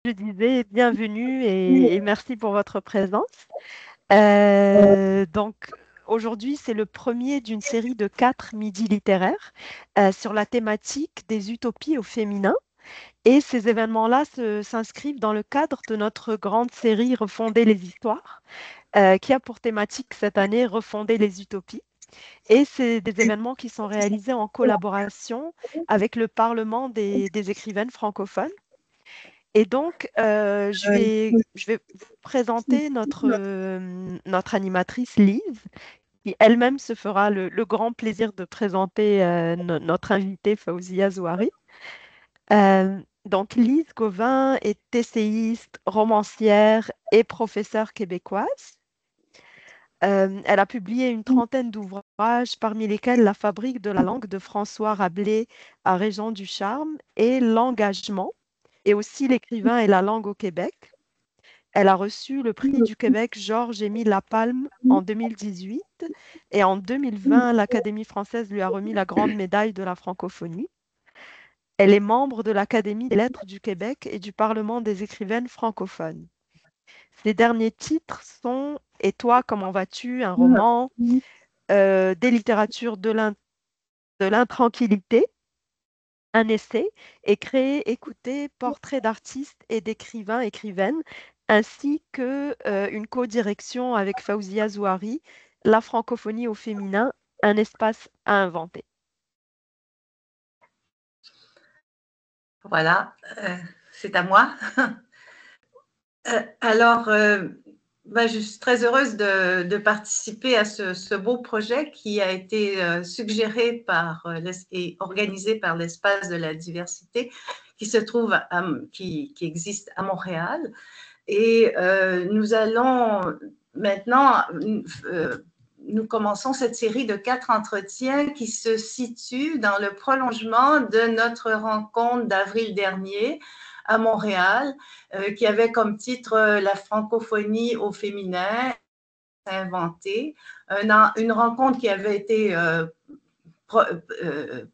je disais bienvenue et merci pour votre présence. Donc, aujourd'hui, c'est le premier d'une série de 4 midis littéraires sur la thématique des utopies au féminin. Et ces événements-là s'inscrivent dans le cadre de notre grande série Refonder les histoires, qui a pour thématique cette année Refonder les utopies. Et c'est des événements qui sont réalisés en collaboration avec le Parlement des écrivaines francophones. Et donc, je vais vous présenter notre animatrice Lise, qui elle-même se fera le grand plaisir de présenter notre invitée Faouzia Zouari. Donc, Lise Gauvin est essayiste, romancière et professeure québécoise. Elle a publié une trentaine d'ouvrages, parmi lesquels La fabrique de la langue de François Rabelais à Régent du Charme et L'engagement, et aussi L'écrivain et la langue au Québec. Elle a reçu le prix du Québec Georges-Émile Lapalme en 2018 et en 2020, l'Académie française lui a remis la grande médaille de la francophonie. Elle est membre de l'Académie des lettres du Québec et du Parlement des écrivaines francophones. Ses derniers titres sont Et toi, comment vas-tu? Un roman, Des littératures de l'intranquillité, un essai, et Créer, écouter, portrait d'artistes et d'écrivains, écrivaines, ainsi que une co-direction avec Faouzia Zouari, La francophonie au féminin, un espace à inventer. Voilà, c'est à moi. Alors, je suis très heureuse de participer à ce beau projet qui a été suggéré et organisé par l'Espace de la diversité qui se trouve, qui existe à Montréal. Et nous allons maintenant, nous commençons cette série de 4 entretiens qui se situent dans le prolongement de notre rencontre d'avril dernier à Montréal, qui avait comme titre La francophonie au féminin inventée, une rencontre qui avait été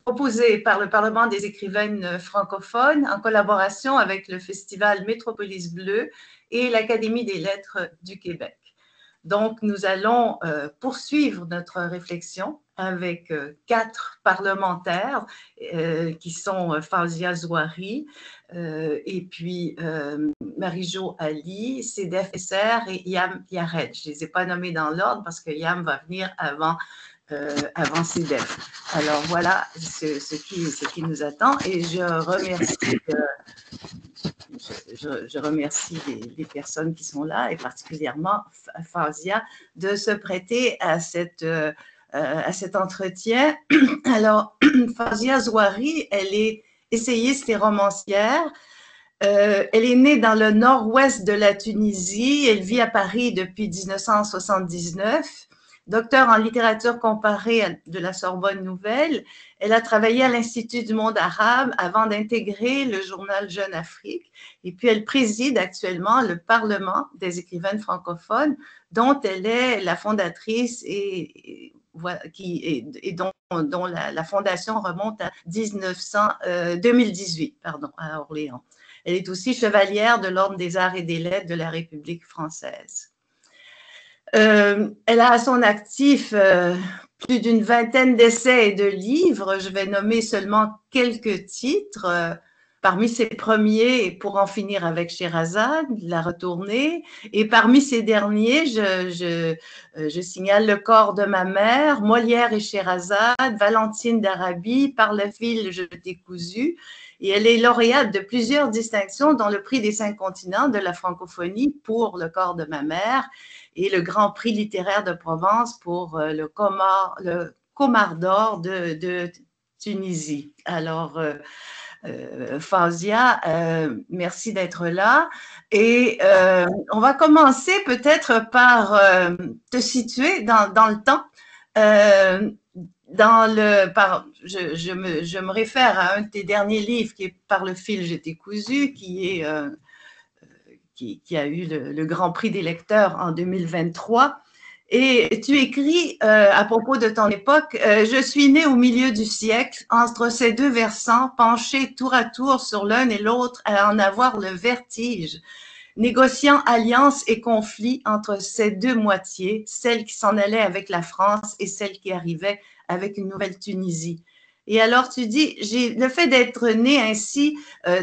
proposée par le Parlement des écrivaines francophones en collaboration avec le Festival Métropolis Bleu et l'Académie des lettres du Québec. Donc, nous allons poursuivre notre réflexion avec 4 parlementaires qui sont Faouzia Zouari et puis Marie-Jo Ali, Sedef Esser et Yam Yared. Je ne les ai pas nommés dans l'ordre parce que Yam va venir avant Sedef. Alors voilà ce qui nous attend et je remercie les personnes qui sont là et particulièrement Fazia de se prêter à cet entretien. Alors, Fazia Zouari, elle est essayiste et romancière. Elle est née dans le nord-ouest de la Tunisie. Elle vit à Paris depuis 1979. Docteur en littérature comparée de la Sorbonne Nouvelle, elle a travaillé à l'Institut du monde arabe avant d'intégrer le journal Jeune Afrique. Et puis, elle préside actuellement le Parlement des écrivaines francophones, dont elle est la fondatrice et dont la fondation remonte à 2018 à Orléans. Elle est aussi chevalière de l'Ordre des arts et des lettres de la République française. Elle a à son actif plus d'une vingtaine d'essais et de livres. Je vais nommer seulement quelques titres. Parmi ses premiers, Pour en finir avec Sherazade, La retournée, et parmi ces derniers, je signale Le corps de ma mère, Molière et Sherazade, Valentine d'Arabie, Par la fil je t'ai cousu. Et elle est lauréate de plusieurs distinctions, dont le prix des 5 continents de la francophonie pour Le corps de ma mère et le Grand Prix littéraire de Provence pour le Comar d'or de Tunisie. Alors, Fazia, merci d'être là. Et on va commencer peut-être par te situer dans le temps. Je me réfère à un de tes derniers livres qui est Par le fil je t'ai cousu, qui a eu le Grand Prix des lecteurs en 2023. Et tu écris à propos de ton époque, je suis né au milieu du siècle, entre ces deux versants, penchés tour à tour sur l'un et l'autre, à en avoir le vertige, négociant alliance et conflit entre ces deux moitiés, celle qui s'en allait avec la France et celle qui arrivait avec une nouvelle Tunisie. Et alors tu dis, le fait d'être né ainsi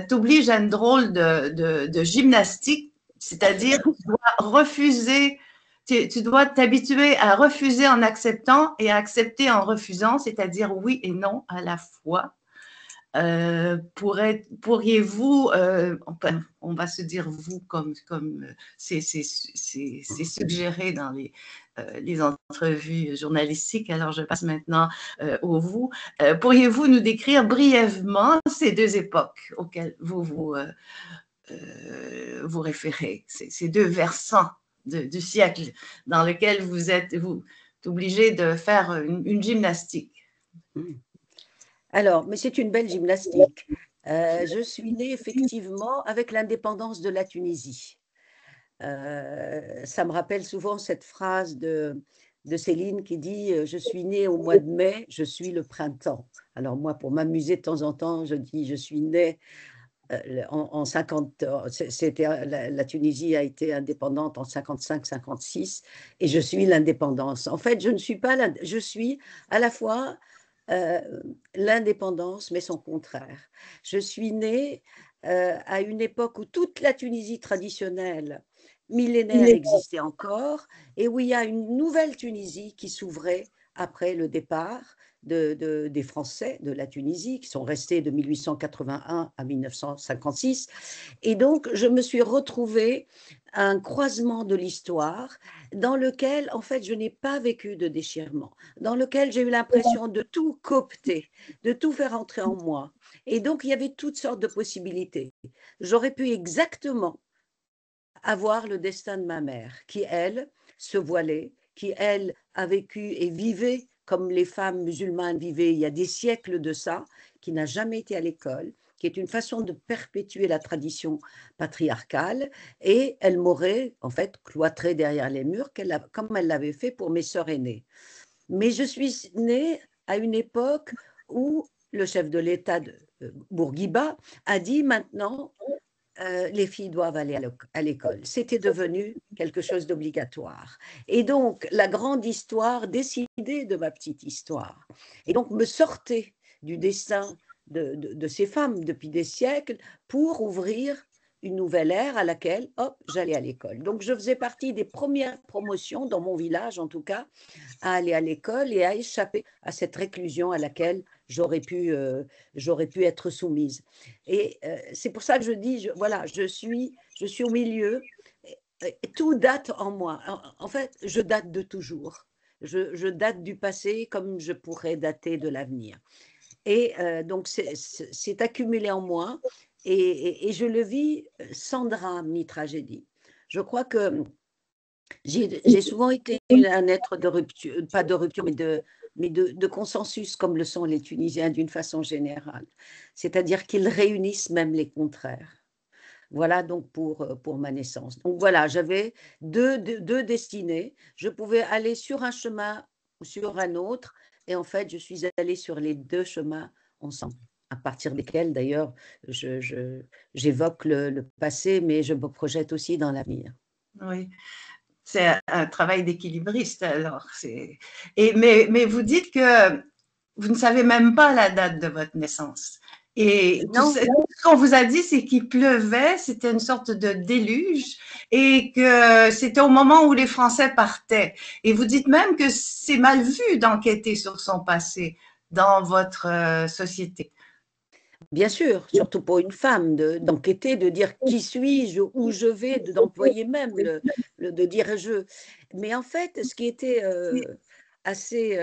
t'oblige à une drôle de gymnastique, c'est-à-dire tu dois refuser, tu dois t'habituer à refuser en acceptant et à accepter en refusant, c'est-à-dire oui et non à la fois. Pourriez-vous, on va se dire vous comme c'est suggéré dans les entrevues journalistiques, alors je passe maintenant au vous. Pourriez-vous nous décrire brièvement ces deux époques auxquelles vous référez, ces deux versants du siècle dans lequel vous êtes obligé de faire une gymnastique? Alors, mais c'est une belle gymnastique. Je suis née effectivement avec l'indépendance de la Tunisie. Ça me rappelle souvent cette phrase de Céline qui dit « Je suis née au mois de mai, je suis le printemps ». Alors moi, pour m'amuser de temps en temps, je dis « Je suis née en 50 ». La Tunisie a été indépendante en 55-56 et je suis l'indépendance. En fait, je ne suis pas je suis à la fois l'indépendance, mais son contraire. Je suis née à une époque où toute la Tunisie traditionnelle, millénaire, existait encore, et où il y a une nouvelle Tunisie qui s'ouvrait après le départ des Français de la Tunisie, qui sont restés de 1881 à 1956. Et donc, je me suis retrouvée à un croisement de l'histoire dans lequel, en fait, je n'ai pas vécu de déchirement, dans lequel j'ai eu l'impression de tout coopter, de tout faire entrer en moi. Et donc, il y avait toutes sortes de possibilités. J'aurais pu exactement avoir le destin de ma mère, qui, elle, se voilait, qui, elle, a vécu et vivait comme les femmes musulmanes vivaient il y a des siècles de ça, qui n'a jamais été à l'école, qui est une façon de perpétuer la tradition patriarcale, et elle m'aurait en fait cloîtrée derrière les murs, comme elle l'avait fait pour mes sœurs aînées. Mais je suis née à une époque où le chef de l'État de Bourguiba a dit maintenant les filles doivent aller à l'école. C'était devenu quelque chose d'obligatoire. Et donc, la grande histoire décidait de ma petite histoire. Et donc, me sortait du destin de ces femmes depuis des siècles pour ouvrir une nouvelle ère à laquelle, hop, j'allais à l'école. Donc, je faisais partie des premières promotions, dans mon village en tout cas, à aller à l'école et à échapper à cette réclusion à laquelle j'aurais pu être soumise. Et c'est pour ça que je dis, voilà, je suis au milieu, tout date en moi. En fait, je date de toujours. Je date du passé comme je pourrais dater de l'avenir. Et donc, c'est accumulé en moi et je le vis sans drame ni tragédie. Je crois que j'ai souvent été un être de rupture, pas de rupture, mais de consensus, comme le sont les Tunisiens d'une façon générale. C'est-à-dire qu'ils réunissent même les contraires. Voilà donc pour ma naissance. Donc voilà, j'avais deux destinées. Je pouvais aller sur un chemin ou sur un autre. Et en fait, je suis allée sur les deux chemins ensemble, à partir desquels, d'ailleurs, j'évoque le passé, mais je me projette aussi dans l'avenir. Oui. C'est un travail d'équilibriste alors. Mais vous dites que vous ne savez même pas la date de votre naissance. Et tout ce qu'on vous a dit, c'est qu'il pleuvait, c'était une sorte de déluge et que c'était au moment où les Français partaient. Et vous dites même que c'est mal vu d'enquêter sur son passé dans votre société. Bien sûr, surtout pour une femme, d'enquêter, de dire qui suis-je, où je vais, d'employer même de dire je. Mais en fait, ce qui était assez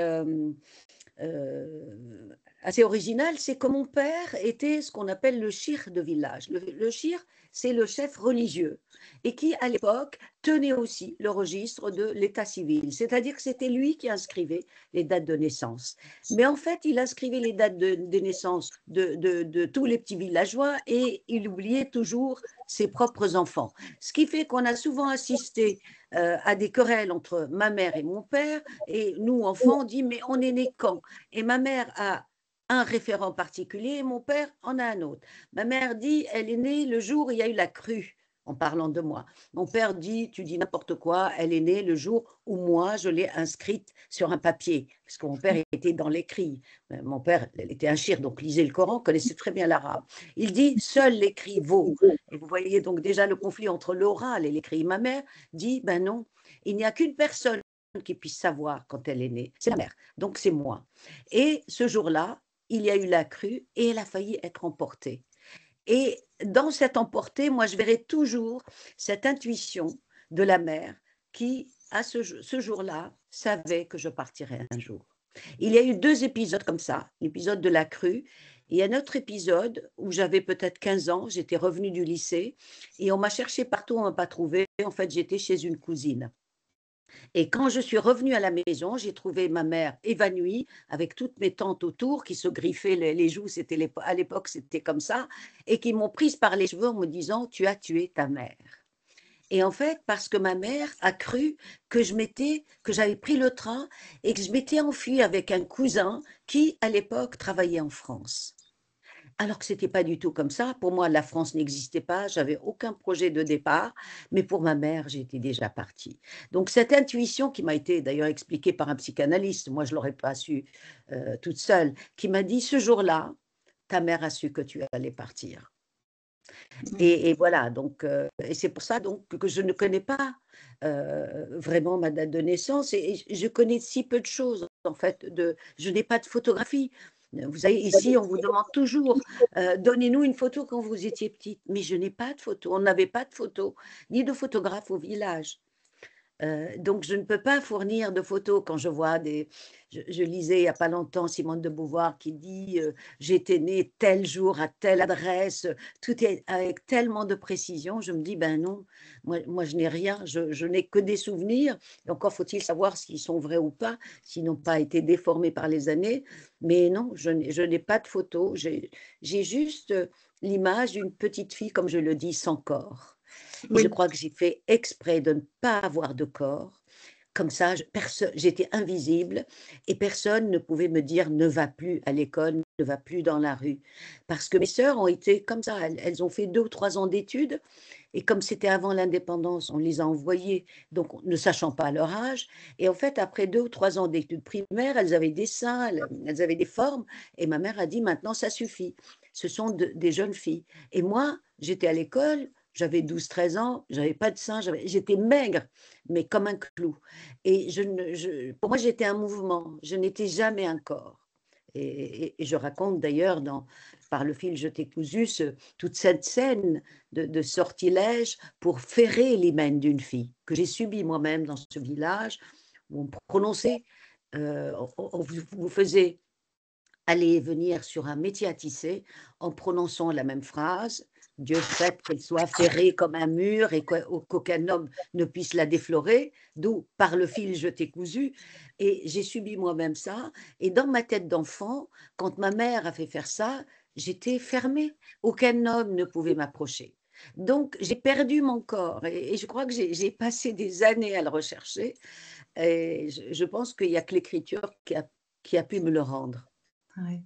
assez original, c'est que mon père était ce qu'on appelle le shir de village. Le shir, c'est le chef religieux et qui, à l'époque, tenait aussi le registre de l'état civil. C'est-à-dire que c'était lui qui inscrivait les dates de naissance. Mais en fait, il inscrivait les dates de naissance de tous les petits villageois et il oubliait toujours ses propres enfants. Ce qui fait qu'on a souvent assisté à des querelles entre ma mère et mon père. Et nous, enfants, on dit, mais on est né quand? Et ma mère a un référent particulier et mon père en a un autre. Ma mère dit, elle est née le jour où il y a eu la crue, en parlant de moi. Mon père dit, tu dis n'importe quoi, elle est née le jour où moi, je l'ai inscrite sur un papier, parce que mon père était dans l'écrit. Mon père était un shir, donc lisait le Coran, connaissait très bien l'arabe. Il dit, seul l'écrit vaut. Et vous voyez donc déjà le conflit entre l'oral et l'écrit. Ma mère dit, ben non, il n'y a qu'une personne qui puisse savoir quand elle est née, c'est la mère, donc c'est moi. Et ce jour-là, il y a eu la crue et elle a failli être emportée. Et dans cette emportée, moi, je verrai toujours cette intuition de la mère qui, à ce jour-là, savait que je partirais un jour. Il y a eu 2 épisodes comme ça, l'épisode de la crue et un autre épisode où j'avais peut-être 15 ans, j'étais revenue du lycée et on m'a cherché partout, on ne m'a pas trouvé. En fait, j'étais chez une cousine. Et quand je suis revenue à la maison, j'ai trouvé ma mère évanouie avec toutes mes tantes autour qui se griffaient les joues, à l'époque c'était comme ça, et qui m'ont prise par les cheveux en me disant tu as tué ta mère. Et en fait, parce que ma mère a cru que j'avais pris le train et que je m'étais enfuie avec un cousin qui, à l'époque, travaillait en France. Alors que ce n'était pas du tout comme ça. Pour moi, la France n'existait pas, j'avais aucun projet de départ, mais pour ma mère, j'étais déjà partie. Donc cette intuition qui m'a été d'ailleurs expliquée par un psychanalyste, moi je ne l'aurais pas su toute seule, qui m'a dit ce jour-là, ta mère a su que tu allais partir. Et voilà, donc, et c'est pour ça donc, que je ne connais pas vraiment ma date de naissance et je connais si peu de choses en fait. Je n'ai pas de photographie. Vous savez, ici, on vous demande toujours, donnez-nous une photo quand vous étiez petite. Mais je n'ai pas de photo. On n'avait pas de photo, ni de photographe au village. Donc, je ne peux pas fournir de photos quand je vois des. Je lisais il n'y a pas longtemps Simone de Beauvoir qui dit j'étais née tel jour à telle adresse, tout est avec tellement de précision. Je me dis ben non, moi je n'ai rien, je n'ai que des souvenirs. Et encore faut-il savoir s'ils sont vrais ou pas, s'ils n'ont pas été déformés par les années. Mais non, je n'ai pas de photos. J'ai juste l'image d'une petite fille, comme je le dis, sans corps. Et je Oui. crois que j'ai fait exprès de ne pas avoir de corps. Comme ça, j'étais invisible et personne ne pouvait me dire ne va plus à l'école, ne va plus dans la rue. Parce que mes sœurs ont été comme ça. Elles ont fait 2 ou 3 ans d'études et comme c'était avant l'indépendance, on les a envoyées, donc ne sachant pas leur âge. Et en fait, après 2 ou 3 ans d'études primaires, elles avaient des seins, elles avaient des formes. Et ma mère a dit maintenant, ça suffit. Ce sont des jeunes filles. Et moi, j'étais à l'école, j'avais 12 13 ans, j'avais pas de seins, j'étais maigre, mais comme un clou. Et pour moi, j'étais un mouvement, je n'étais jamais un corps. Et je raconte d'ailleurs par le fil je t'ai cousu toute cette scène de sortilège pour ferrer l'hymen d'une fille que j'ai subie moi-même dans ce village où on prononçait, on vous faisait aller et venir sur un métier à tisser en prononçant la même phrase. Dieu fasse qu'elle soit ferrée comme un mur et qu'aucun homme ne puisse la déflorer, d'où par le fil je t'ai cousu. Et j'ai subi moi-même ça. Et dans ma tête d'enfant, quand ma mère a fait faire ça, j'étais fermée. Aucun homme ne pouvait m'approcher. Donc j'ai perdu mon corps et je crois que j'ai passé des années à le rechercher. Et je pense qu'il n'y a que l'écriture qui a pu me le rendre. Oui.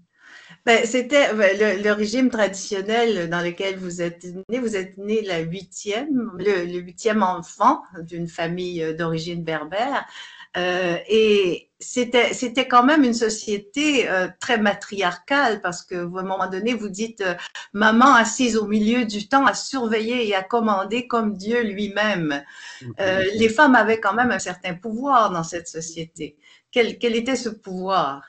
Ben, c'était le régime traditionnel dans lequel vous êtes né. Vous êtes né le 8e enfant d'une famille d'origine berbère. Et c'était quand même une société très matriarcale parce que à un moment donné, vous dites maman assise au milieu du temps à surveiller et à commander comme Dieu lui-même. Les femmes avaient quand même un certain pouvoir dans cette société. Quel était ce pouvoir?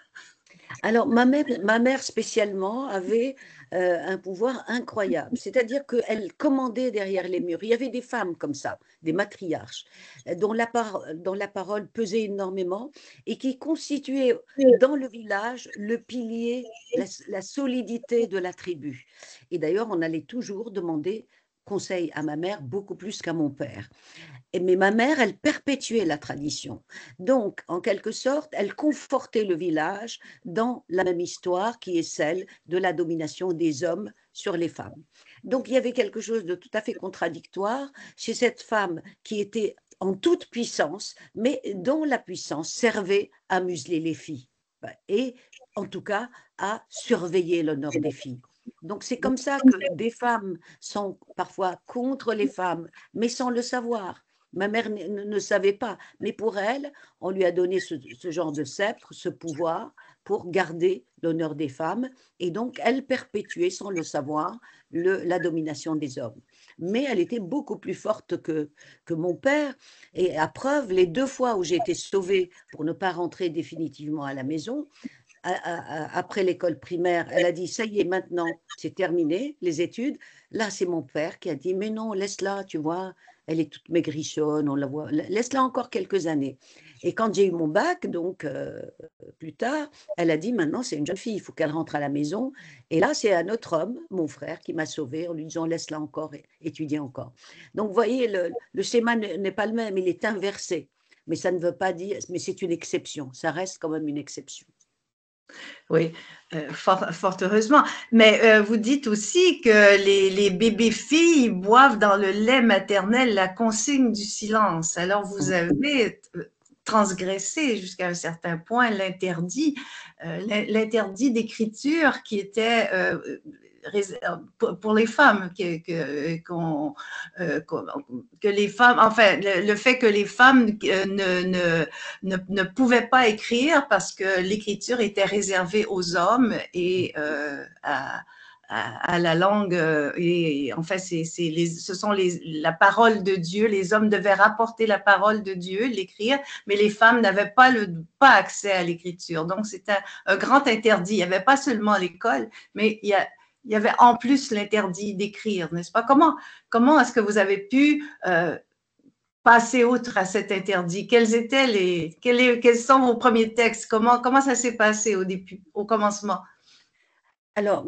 Alors, ma mère spécialement avait un pouvoir incroyable. C'est-à-dire qu'elle commandait derrière les murs. Il y avait des femmes comme ça, des matriarches, dont la parole pesait énormément et qui constituaient dans le village le pilier, la solidité de la tribu. Et d'ailleurs, on allait toujours demander conseil à ma mère beaucoup plus qu'à mon père. Mais ma mère, elle perpétuait la tradition. Donc, en quelque sorte, elle confortait le village dans la même histoire qui est celle de la domination des hommes sur les femmes. Donc, il y avait quelque chose de tout à fait contradictoire chez cette femme qui était en toute puissance, mais dont la puissance servait à museler les filles et, en tout cas, à surveiller l'honneur des filles. Donc, c'est comme ça que des femmes sont parfois contre les femmes, mais sans le savoir. Ma mère ne savait pas, mais pour elle, on lui a donné ce genre de sceptre, ce pouvoir pour garder l'honneur des femmes, et donc elle perpétuait sans le savoir la domination des hommes. Mais elle était beaucoup plus forte que mon père, et à preuve, les 2 fois où j'ai été sauvée pour ne pas rentrer définitivement à la maison, après l'école primaire, elle a dit, ça y est, maintenant, c'est terminé, les études. Là, c'est mon père qui a dit, mais non, laisse-la, tu vois, elle est toute maigrichonne, on la voit, laisse-la encore quelques années. Et quand j'ai eu mon bac, donc plus tard, elle a dit, maintenant, c'est une jeune fille, il faut qu'elle rentre à la maison. Et là, c'est un autre homme, mon frère, qui m'a sauvée en lui disant, laisse-la encore étudier encore. Donc, vous voyez, le schéma n'est pas le même, il est inversé. Mais ça ne veut pas dire, mais c'est une exception, ça reste quand même une exception. Oui, fort heureusement. Mais vous dites aussi que les bébés filles boivent dans le lait maternel la consigne du silence. Alors vous avez transgressé jusqu'à un certain point l'interdit d'écriture qui était pour les femmes, que les femmes, enfin, le fait que les femmes ne pouvaient pas écrire parce que l'écriture était réservée aux hommes et à la langue, et en fait, ce sont la parole de Dieu. Les hommes devaient rapporter la parole de Dieu, l'écrire, mais les femmes n'avaient pas accès à l'écriture. Donc, c'était un grand interdit. Il n'y avait pas seulement l'école, mais il y avait en plus l'interdit d'écrire, n'est-ce pas? Comment est-ce que vous avez pu passer outre à cet interdit? Quels sont vos premiers textes? Comment ça s'est passé au début, au commencement? Alors,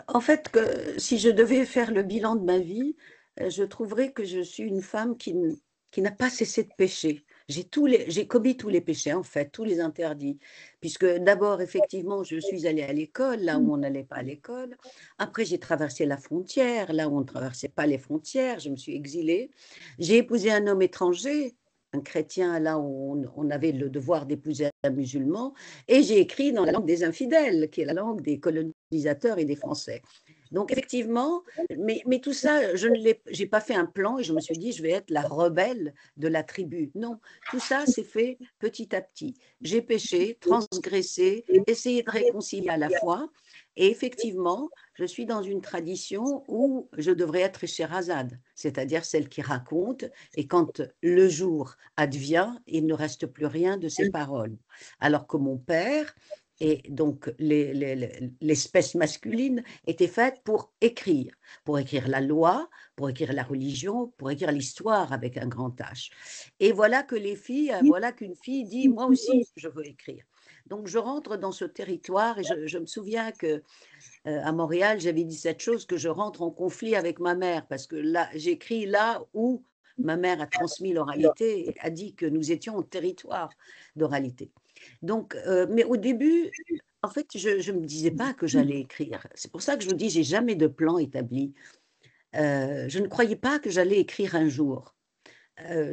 en fait, si je devais faire le bilan de ma vie, je trouverais que je suis une femme qui n'a pas cessé de pécher. J'ai commis tous les péchés, en fait, tous les interdits. Puisque d'abord, effectivement, je suis allée à l'école, là où on n'allait pas à l'école. Après, j'ai traversé la frontière, là où on ne traversait pas les frontières. Je me suis exilée. J'ai épousé un homme étranger, un chrétien, là où on avait le devoir d'épouser un musulman. Et j'ai écrit dans la langue des infidèles, qui est la langue des colonisateurs et des Français. Donc effectivement, mais tout ça, je n'ai pas fait un plan et je me suis dit, je vais être la rebelle de la tribu. Non, tout ça s'est fait petit à petit. J'ai péché, transgressé, essayé de réconcilier à la fois. Et effectivement, je suis dans une tradition où je devrais être Sherazade, c'est-à-dire celle qui raconte, et quand le jour advient, il ne reste plus rien de ses paroles. Alors que mon père, et donc l'espèce masculine, était faite pour écrire la loi, pour écrire la religion, pour écrire l'histoire avec un grand H. Et voilà qu'une fille dit, moi aussi, je veux écrire. Donc je rentre dans ce territoire et je me souviens que à Montréal, j'avais dit cette chose, que je rentre en conflit avec ma mère, parce que là, j'écris là où ma mère a transmis l'oralité, et a dit que nous étions en territoire d'oralité. Donc, mais au début, en fait, je ne me disais pas que j'allais écrire. C'est pour ça que je vous dis, j'ai jamais de plan établi. Je ne croyais pas que j'allais écrire un jour.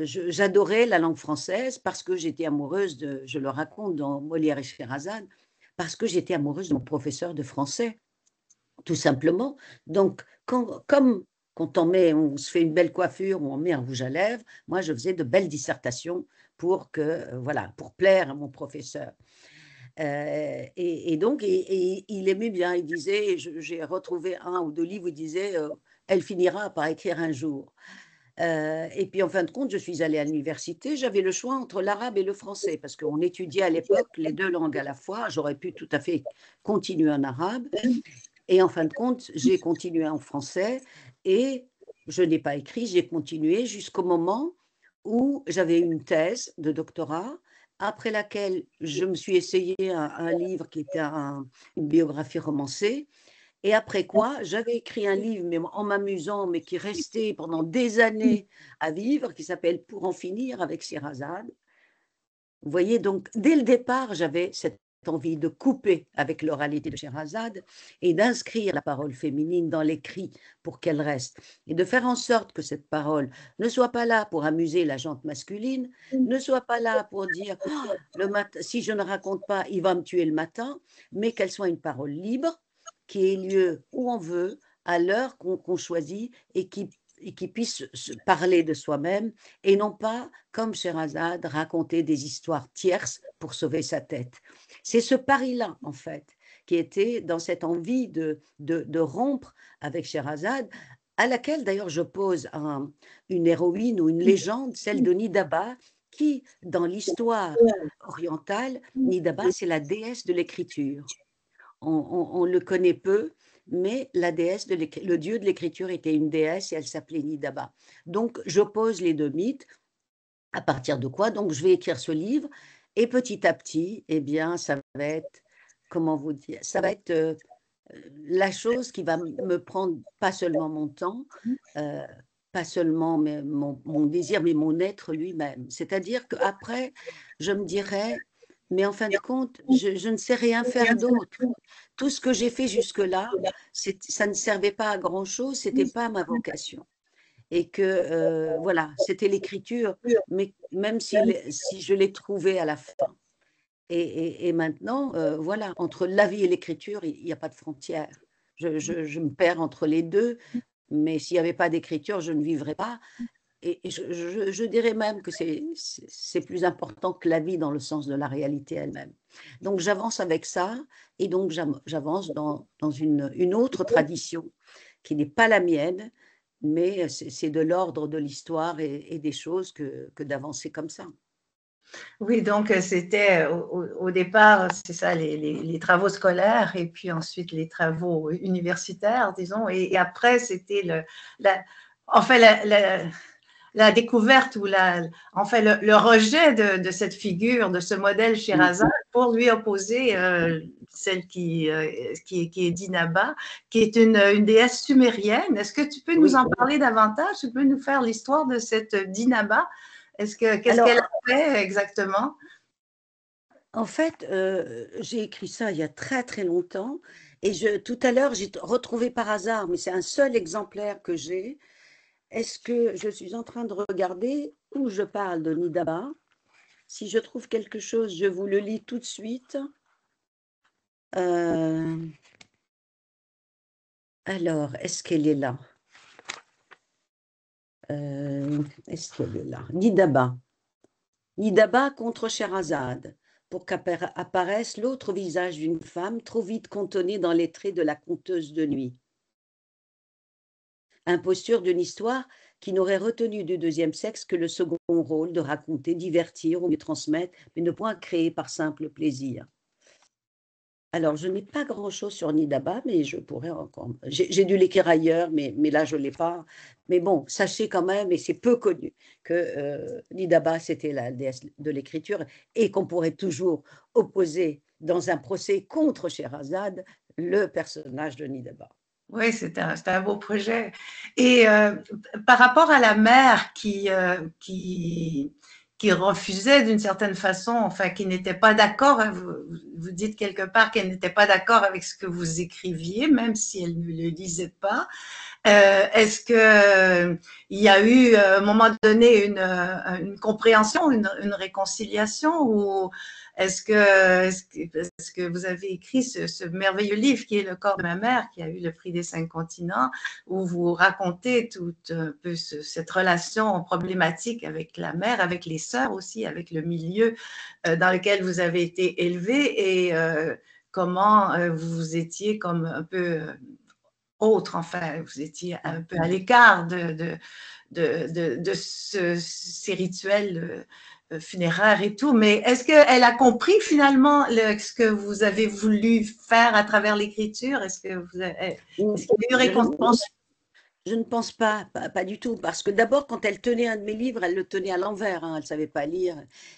J'adorais la langue française parce que j'étais amoureuse je le raconte dans Molière et Sherazade, parce que j'étais amoureuse de mon professeur de français, tout simplement. Donc, comme quand on se fait une belle coiffure ou on met un rouge à lèvres, moi, je faisais de belles dissertations voilà, pour plaire à mon professeur. Et donc, il aimait bien. Il disait, j'ai retrouvé un ou deux livres où il disait, elle finira par écrire un jour. Et puis, en fin de compte, je suis allée à l'université. J'avais le choix entre l'arabe et le français, parce qu'on étudiait à l'époque les deux langues à la fois. J'aurais pu tout à fait continuer en arabe. Et en fin de compte, j'ai continué en français et je n'ai pas écrit, j'ai continué jusqu'au moment où j'avais une thèse de doctorat, après laquelle je me suis essayé un livre qui était une biographie romancée. Et après quoi, j'avais écrit un livre, mais en m'amusant, mais qui restait pendant des années à vivre, qui s'appelle Pour en finir avec Sherazade. Vous voyez, donc dès le départ, j'avais cette envie de couper avec l'oralité de Sherazade et d'inscrire la parole féminine dans l'écrit pour qu'elle reste et de faire en sorte que cette parole ne soit pas là pour amuser la gente masculine, ne soit pas là pour dire le matin, si je ne raconte pas, il va me tuer le matin, mais qu'elle soit une parole libre qui ait lieu où on veut, à l'heure qu'on choisit et qui puisse se parler de soi-même et non pas, comme Sherazade, raconter des histoires tierces pour sauver sa tête. C'est ce pari-là, en fait, qui était dans cette envie de rompre avec Sherazade, à laquelle d'ailleurs j'oppose une héroïne ou une légende, celle de Nidaba, qui, dans l'histoire orientale, Nidaba, c'est la déesse de l'écriture. On le connaît peu, mais la déesse le dieu de l'écriture était une déesse et elle s'appelait Nidaba. Donc, j'oppose les deux mythes. À partir de quoi? Donc, je vais écrire ce livre et petit à petit, eh bien, ça va être, comment vous dire, ça va être la chose qui va me prendre pas seulement mon temps, euh, pas seulement mon désir, mais mon être lui-même. C'est-à-dire qu'après, je me dirais, mais en fin de compte, je ne sais rien faire d'autre. Tout ce que j'ai fait jusque-là, ça ne servait pas à grand-chose, c'était pas ma vocation. Et que, voilà, c'était l'écriture, mais même si je l'ai trouvée à la fin. Et maintenant, voilà, entre la vie et l'écriture, il n'y a pas de frontière. Je me perds entre les deux, mais s'il n'y avait pas d'écriture, je ne vivrais pas. Et je dirais même que c'est plus important que la vie dans le sens de la réalité elle-même. Donc j'avance avec ça, et donc j'avance dans une autre tradition qui n'est pas la mienne, mais c'est de l'ordre de l'histoire et des choses que d'avancer comme ça. Oui, donc c'était au départ, c'est ça, les travaux scolaires et puis ensuite les travaux universitaires, disons, et après c'était en fait, la découverte ou en fait, le rejet de cette figure, de ce modèle Sherazade pour lui opposer celle qui est Dinaba, qui est une déesse sumérienne. Est-ce que tu peux nous en parler davantage? Tu peux nous faire l'histoire de cette Dinaba? Qu'est-ce qu'elle a fait exactement? En fait, j'ai écrit ça il y a très très longtemps et tout à l'heure j'ai retrouvé par hasard, mais c'est un seul exemplaire que j'ai. Est-ce que je suis en train de regarder où je parle de Nidaba? Si je trouve quelque chose, je vous le lis tout de suite. Alors, est-ce qu'elle est là? Est-ce qu'elle est là? Nidaba. Nidaba contre Sherazade, pour qu'apparaisse l'autre visage d'une femme trop vite cantonnée dans les traits de la conteuse de nuit. Imposture d'une histoire qui n'aurait retenu du deuxième sexe que le second rôle de raconter, divertir ou mieux transmettre, mais ne point créer par simple plaisir. Alors, je n'ai pas grand-chose sur Nidaba, mais je pourrais encore. J'ai dû l'écrire ailleurs, mais là, je ne l'ai pas. Mais bon, sachez quand même, et c'est peu connu, que Nidaba, c'était la déesse de l'écriture et qu'on pourrait toujours opposer dans un procès contre Sherazade le personnage de Nidaba. Oui, c'était un beau projet. Et par rapport à la mère qui refusait d'une certaine façon, enfin, qui n'était pas d'accord, hein, vous dites quelque part qu'elle n'était pas d'accord avec ce que vous écriviez, même si elle ne le lisait pas. Est-ce que il y a eu à un moment donné une compréhension, une réconciliation, ou est-ce que vous avez écrit ce merveilleux livre qui est Le corps de ma mère, qui a eu le prix des 5 continents, où vous racontez toute un peu cette relation problématique avec la mère, avec les sœurs aussi, avec le milieu dans lequel vous avez été élevé, et comment vous étiez comme un peu autre, enfin, vous étiez un peu à l'écart de ces rituels funéraire et tout, mais est-ce qu'elle a compris finalement ce que vous avez voulu faire à travers l'écriture? Est-ce qu'il y a eu récompense? Je ne pense pas, pas du tout, parce que d'abord, quand elle tenait un de mes livres, elle le tenait à l'envers, hein, elle ne savait pas lire.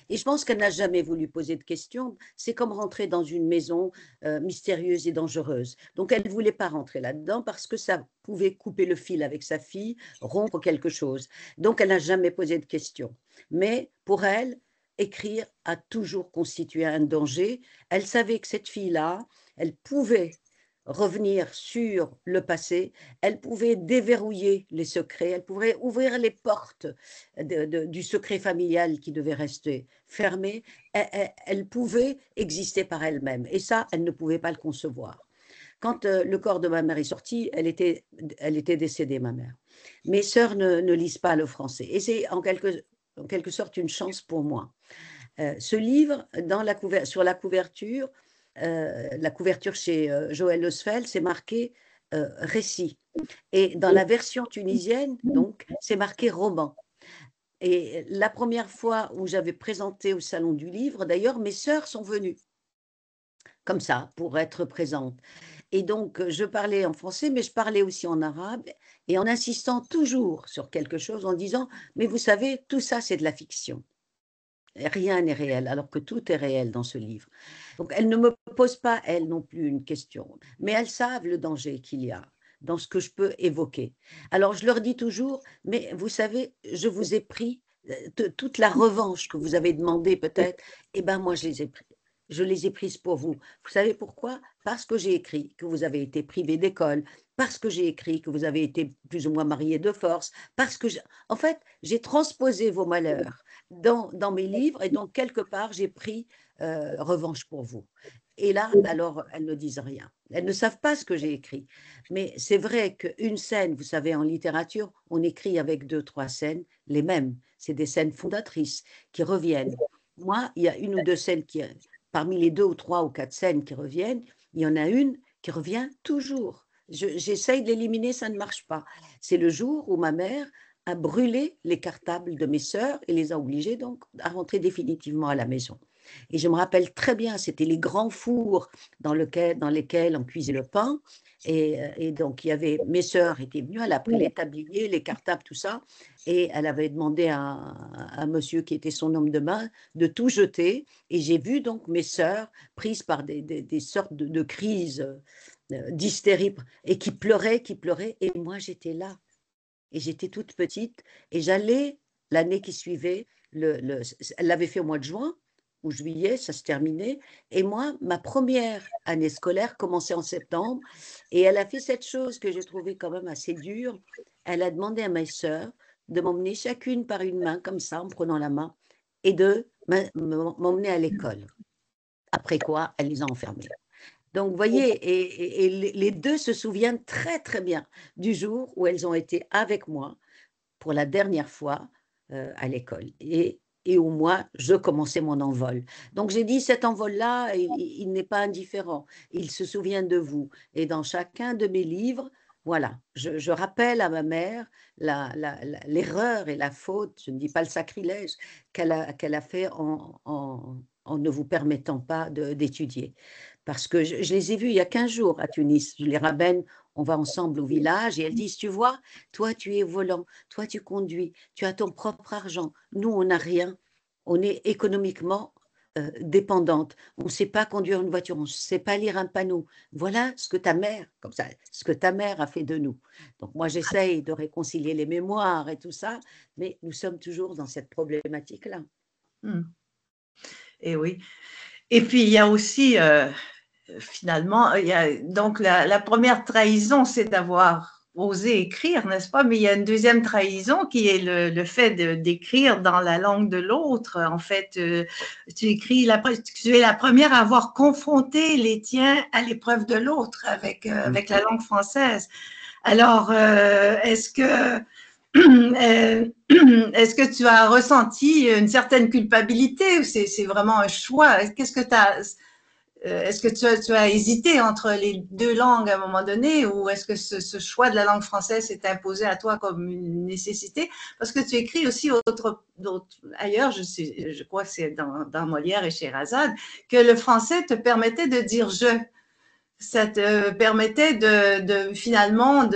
Et je pense qu'elle n'a jamais voulu poser de questions. C'est comme rentrer dans une maison mystérieuse et dangereuse. Donc, elle ne voulait pas rentrer là-dedans parce que ça pouvait couper le fil avec sa fille, rompre quelque chose. Donc, elle n'a jamais posé de questions. Mais pour elle, écrire a toujours constitué un danger. Elle savait que cette fille-là, elle pouvait revenir sur le passé, elle pouvait déverrouiller les secrets, elle pouvait ouvrir les portes du secret familial qui devait rester fermé, elle pouvait exister par elle-même. Et ça, elle ne pouvait pas le concevoir. Quand le corps de ma mère est sorti, elle était décédée, ma mère. Mes sœurs ne lisent pas le français. Et c'est en quelque sorte une chance pour moi. Ce livre, sur la couverture chez Joël Osfeld, c'est marqué récit. Et dans la version tunisienne, donc, c'est marqué roman. Et la première fois où j'avais présenté au Salon du Livre, d'ailleurs, mes sœurs sont venues, comme ça, pour être présentes. Et donc, je parlais en français, mais je parlais aussi en arabe, et en insistant toujours sur quelque chose, en disant, mais vous savez, tout ça, c'est de la fiction. Rien n'est réel, alors que tout est réel dans ce livre. Donc, elles ne me posent pas, elles non plus, une question, mais elles savent le danger qu'il y a dans ce que je peux évoquer. Alors, je leur dis toujours, mais vous savez, je vous ai pris toute la revanche que vous avez demandé peut-être, eh bien, moi, je les ai pris. Je les ai prises pour vous. Vous savez pourquoi? Parce que j'ai écrit que vous avez été privé d'école, parce que j'ai écrit que vous avez été plus ou moins marié de force, parce que, en fait, j'ai transposé vos malheurs dans mes livres et donc quelque part j'ai pris revanche pour vous. Et là, alors, elles ne disent rien. Elles ne savent pas ce que j'ai écrit. Mais c'est vrai qu'une scène, vous savez, en littérature, on écrit avec 2, 3 scènes, les mêmes. C'est des scènes fondatrices qui reviennent. Moi, il y a 1 ou 2 scènes parmi les 2 ou 3 ou 4 scènes qui reviennent, il y en a une qui revient toujours. J'essaye de l'éliminer, ça ne marche pas. C'est le jour où ma mère a brûlé les cartables de mes sœurs et les a obligées donc à rentrer définitivement à la maison. Et je me rappelle très bien, c'était les grands fours dans lesquels on cuisait le pain. Et donc, il y avait, mes sœurs étaient venues, elle a pris les tabliers, les cartables, tout ça, et elle avait demandé à un monsieur qui était son homme de main de tout jeter. Et j'ai vu donc mes sœurs prises par des sortes de crises d'hystérie et qui pleuraient, et moi j'étais là. Et j'étais toute petite, et j'allais, l'année qui suivait, elle l'avait fait au mois de juin ou juillet, ça se terminait, et moi, ma première année scolaire commençait en septembre, et elle a fait cette chose que j'ai trouvée quand même assez dure, elle a demandé à mes sœurs de m'emmener chacune par une main, comme ça, en prenant la main, et de m'emmener à l'école. Après quoi, elle les a enfermées. Donc, vous voyez, et les 2 se souviennent très, très bien du jour où elles ont été avec moi pour la dernière fois à l'école. Et où moi, je commençais mon envol. Donc, j'ai dit, cet envol-là, il n'est pas indifférent. Il se souvient de vous. Et dans chacun de mes livres, voilà, je rappelle à ma mère l'erreur et la faute, je ne dis pas le sacrilège, qu'elle a fait en ne vous permettant pas d'étudier. Parce que je les ai vus il y a 15 jours à Tunis. Je les ramène, on va ensemble au village et elles disent, tu vois, toi tu es volant, toi tu conduis, tu as ton propre argent. Nous, on n'a rien. On est économiquement dépendante. On ne sait pas conduire une voiture, on ne sait pas lire un panneau. Voilà ce que ta mère, comme ça, ce que ta mère a fait de nous. Donc moi, j'essaye de réconcilier les mémoires et tout ça, mais nous sommes toujours dans cette problématique-là. Et oui. Et puis, il y a aussi, finalement, il y a, donc la première trahison, c'est d'avoir osé écrire, n'est-ce pas? Mais il y a une deuxième trahison qui est le fait d'écrire dans la langue de l'autre. En fait, tu es la première à avoir confronté les tiens à l'épreuve de l'autre avec la langue française. Alors, est-ce que tu as ressenti une certaine culpabilité ou c'est vraiment un choix? Qu'est-ce que tu as… est-ce que tu as hésité entre les deux langues à un moment donné, ou est-ce que ce choix de la langue française s'est imposé à toi comme une nécessité? Parce que tu écris aussi ailleurs, je crois que c'est dans Molière et Sherazade, que le français te permettait de dire je. Ça te permettait finalement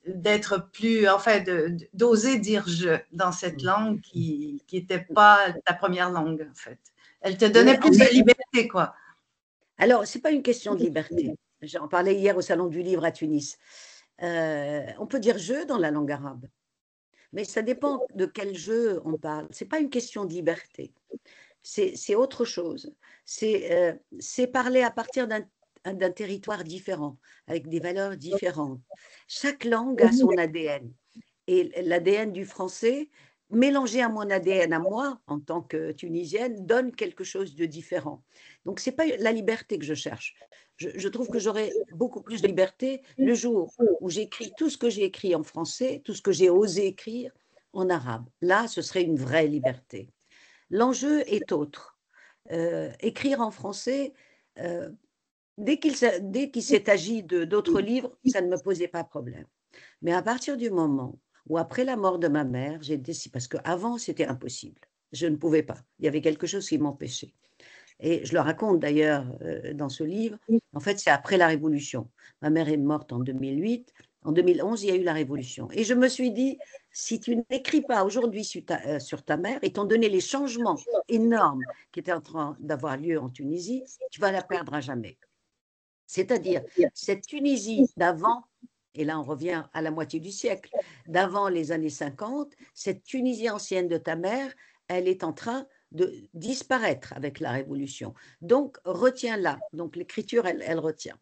d'être plus, enfin, d'oser dire je dans cette langue qui n'était pas ta première langue, en fait. Elle te donnait Ouais, plus de liberté, quoi. alors, ce n'est pas une question de liberté. J'en parlais hier au Salon du Livre à Tunis. On peut dire je dans la langue arabe, mais ça dépend de quel jeu on parle. Ce n'est pas une question de liberté. C'est autre chose. C'est parler à partir d'un territoire différent, avec des valeurs différentes. Chaque langue a son ADN. Et l'ADN du français, mélangé à mon ADN à moi, en tant que Tunisienne, donne quelque chose de différent. Donc, ce n'est pas la liberté que je cherche. Je trouve que j'aurai beaucoup plus de liberté le jour où j'écris tout ce que j'ai écrit en français, tout ce que j'ai osé écrire en arabe. Là, ce serait une vraie liberté. L'enjeu est autre. Écrire en français, dès qu'il s'est agi d'autres livres, ça ne me posait pas problème. Mais à partir du moment où, après la mort de ma mère, j'ai décidé, parce qu'avant, c'était impossible. Je ne pouvais pas. Il y avait quelque chose qui m'empêchait. Et je le raconte d'ailleurs dans ce livre. En fait, c'est après la Révolution. Ma mère est morte en 2008. En 2011, il y a eu la Révolution. Et je me suis dit, si tu n'écris pas aujourd'hui sur ta mère, étant donné les changements énormes qui étaient en train d'avoir lieu en Tunisie, tu vas la perdre à jamais. C'est-à-dire, cette Tunisie d'avant, et là on revient à la moitié du siècle, d'avant les années 50, cette Tunisie ancienne de ta mère, elle est en train de disparaître avec la Révolution. Donc, retiens-la. Donc, l'écriture, elle retient.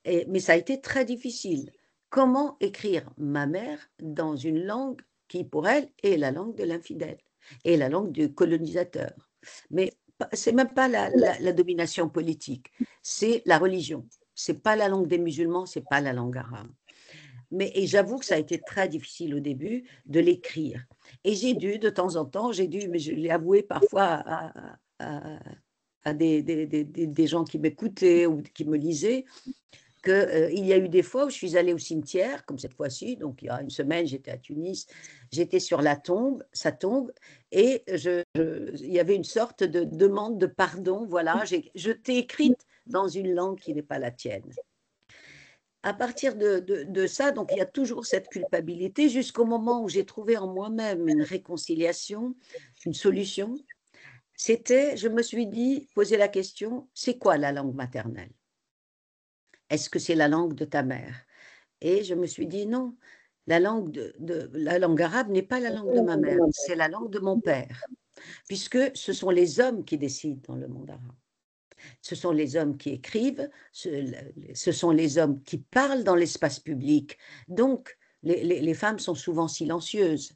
Mais ça a été très difficile. Comment écrire ma mère dans une langue qui, pour elle, est la langue de l'infidèle et la langue du colonisateur? Mais ce n'est même pas la domination politique, c'est la religion. Ce n'est pas la langue des musulmans, ce n'est pas la langue arabe. Et j'avoue que ça a été très difficile au début de l'écrire. Et j'ai dû, de temps en temps, mais je l'ai avoué parfois à des gens qui m'écoutaient ou qui me lisaient, qu'il y a eu des fois où je suis allée au cimetière, comme cette fois-ci, donc il y a une semaine, j'étais à Tunis, j'étais sur sa tombe, et il y avait une sorte de demande de pardon, voilà, je t'ai écrite dans une langue qui n'est pas la tienne. À partir de ça, donc il y a toujours cette culpabilité jusqu'au moment où j'ai trouvé en moi-même une réconciliation, une solution. Je me suis dit, poser la question, c'est quoi la langue maternelle? Est-ce que c'est la langue de ta mère? Et je me suis dit, non, la langue arabe n'est pas la langue de ma mère, c'est la langue de mon père, puisque ce sont les hommes qui décident dans le monde arabe. Ce sont les hommes qui écrivent, ce sont les hommes qui parlent dans l'espace public. Donc, les femmes sont souvent silencieuses.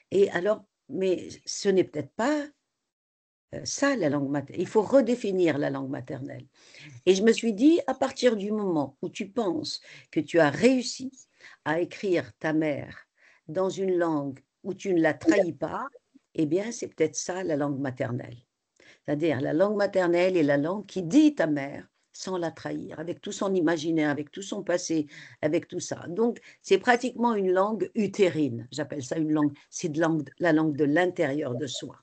Et alors, mais ce n'est peut-être pas ça la langue maternelle. Il faut redéfinir la langue maternelle. Et je me suis dit, à partir du moment où tu penses que tu as réussi à écrire ta mère dans une langue où tu ne la trahis pas, eh bien, c'est peut-être ça la langue maternelle. C'est-à-dire la langue maternelle est la langue qui dit ta mère sans la trahir, avec tout son imaginaire, avec tout son passé, avec tout ça. Donc, c'est pratiquement une langue utérine. J'appelle ça une langue, c'est la langue de l'intérieur de soi.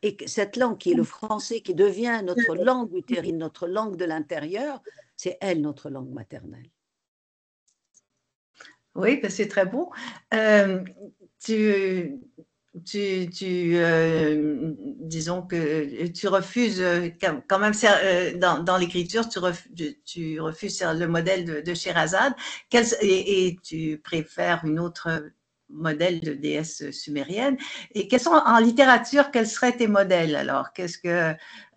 Et cette langue qui est le français, qui devient notre langue utérine, notre langue de l'intérieur, c'est elle notre langue maternelle. Oui, c'est très beau. Disons que tu refuses quand même dans l'écriture, tu refuses le modèle de Sherazade et tu préfères une autre modèle de déesse sumérienne. Et en littérature, quels seraient tes modèles alors?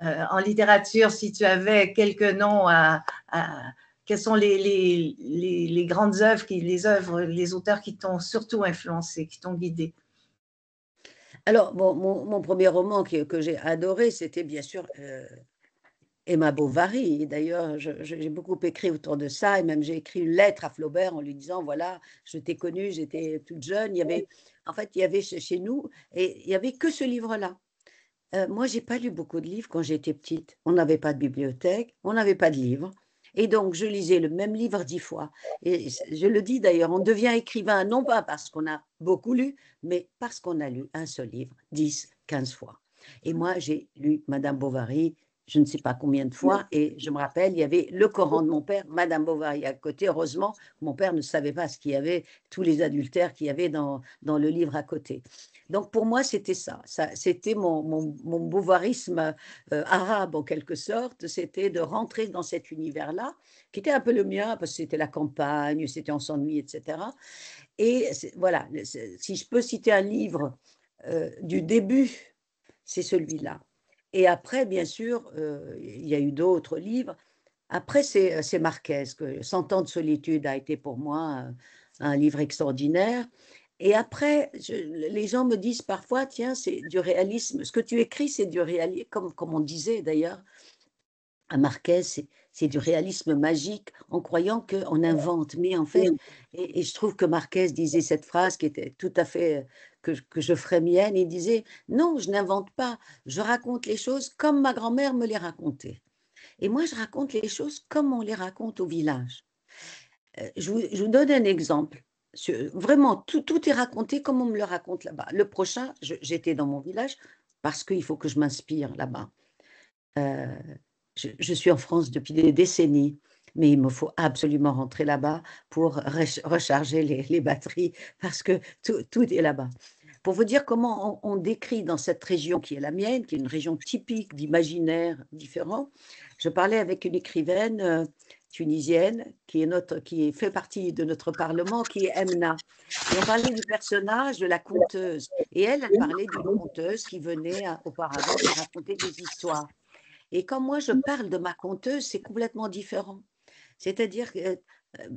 En littérature, si tu avais quelques noms quelles sont les grandes œuvres, les auteurs qui t'ont surtout influencé, qui t'ont guidé? Alors, bon, mon premier roman que j'ai adoré, c'était bien sûr Emma Bovary. D'ailleurs, j'ai beaucoup écrit autour de ça, et même j'ai écrit une lettre à Flaubert en lui disant, voilà, je t'ai connue, j'étais toute jeune. En fait, il y avait chez nous, et il n'y avait que ce livre-là. Moi, j'ai pas lu beaucoup de livres quand j'étais petite. On n'avait pas de bibliothèque, on n'avait pas de livres. Et donc, je lisais le même livre 10 fois. Et je le dis d'ailleurs, on devient écrivain non pas parce qu'on a beaucoup lu, mais parce qu'on a lu un seul livre 10, 15 fois. Et moi, j'ai lu Madame Bovary, je ne sais pas combien de fois, et je me rappelle, il y avait le Coran de mon père, Madame Bovary à côté. Heureusement, mon père ne savait pas ce qu'il y avait, tous les adultères qu'il y avait dans le livre à côté. Donc pour moi, c'était ça. C'était mon bovarisme arabe en quelque sorte. C'était de rentrer dans cet univers-là, qui était un peu le mien, parce que c'était la campagne, c'était on s'ennuie, etc. Et voilà, si je peux citer un livre du début, c'est celui-là. Et après, bien sûr, il y a eu d'autres livres. Après, c'est Marquez, que Cent ans de solitude a été pour moi un livre extraordinaire. Et après, les gens me disent parfois, tiens, c'est du réalisme. Ce que tu écris, c'est du réalisme, comme on disait d'ailleurs à Marquez, c'est du réalisme magique en croyant qu'on invente. Mais en fait, et je trouve que Marquez disait cette phrase qui était tout à fait, que je ferais mienne, il disait, non, je n'invente pas, je raconte les choses comme ma grand-mère me les racontait. Et moi, je raconte les choses comme on les raconte au village. Je vous donne un exemple. Vraiment, tout est raconté comme on me le raconte là-bas. Le prochain, j'étais dans mon village parce qu'il faut que je m'inspire là-bas. Euh, je suis en France depuis des décennies, mais il me faut absolument rentrer là-bas pour recharger les batteries parce que tout est là-bas. Pour vous dire comment on décrit dans cette région qui est la mienne, qui est une région typique d'imaginaire différent, je parlais avec une écrivaine tunisienne qui fait partie de notre Parlement, qui est Emna. Et on parlait du personnage de la conteuse. Et elle parlait d'une conteuse qui venait auparavant, qui racontait des histoires. Et quand moi je parle de ma conteuse, c'est complètement différent. C'est-à-dire que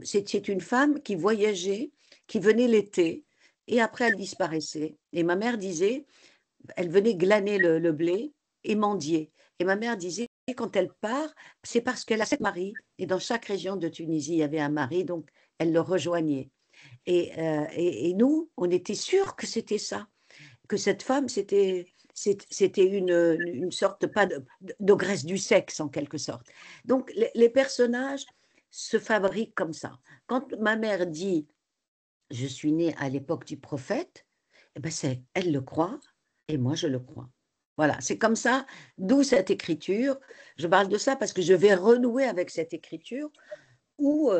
c'est une femme qui voyageait, qui venait l'été, et après elle disparaissait. Et ma mère disait, elle venait glaner le blé et mendier. Et ma mère disait, quand elle part, c'est parce qu'elle a 7 maris, et dans chaque région de Tunisie, il y avait un mari, donc elle le rejoignait. Et nous, on était sûrs que c'était ça, que cette femme, c'était une sorte, pas d'ogresse du sexe en quelque sorte. Donc les personnages se fabriquent comme ça. Quand ma mère dit je suis née à l'époque du prophète, eh ben elle le croit et moi je le crois. Voilà, c'est comme ça, d'où cette écriture. Je parle de ça parce que je vais renouer avec cette écriture où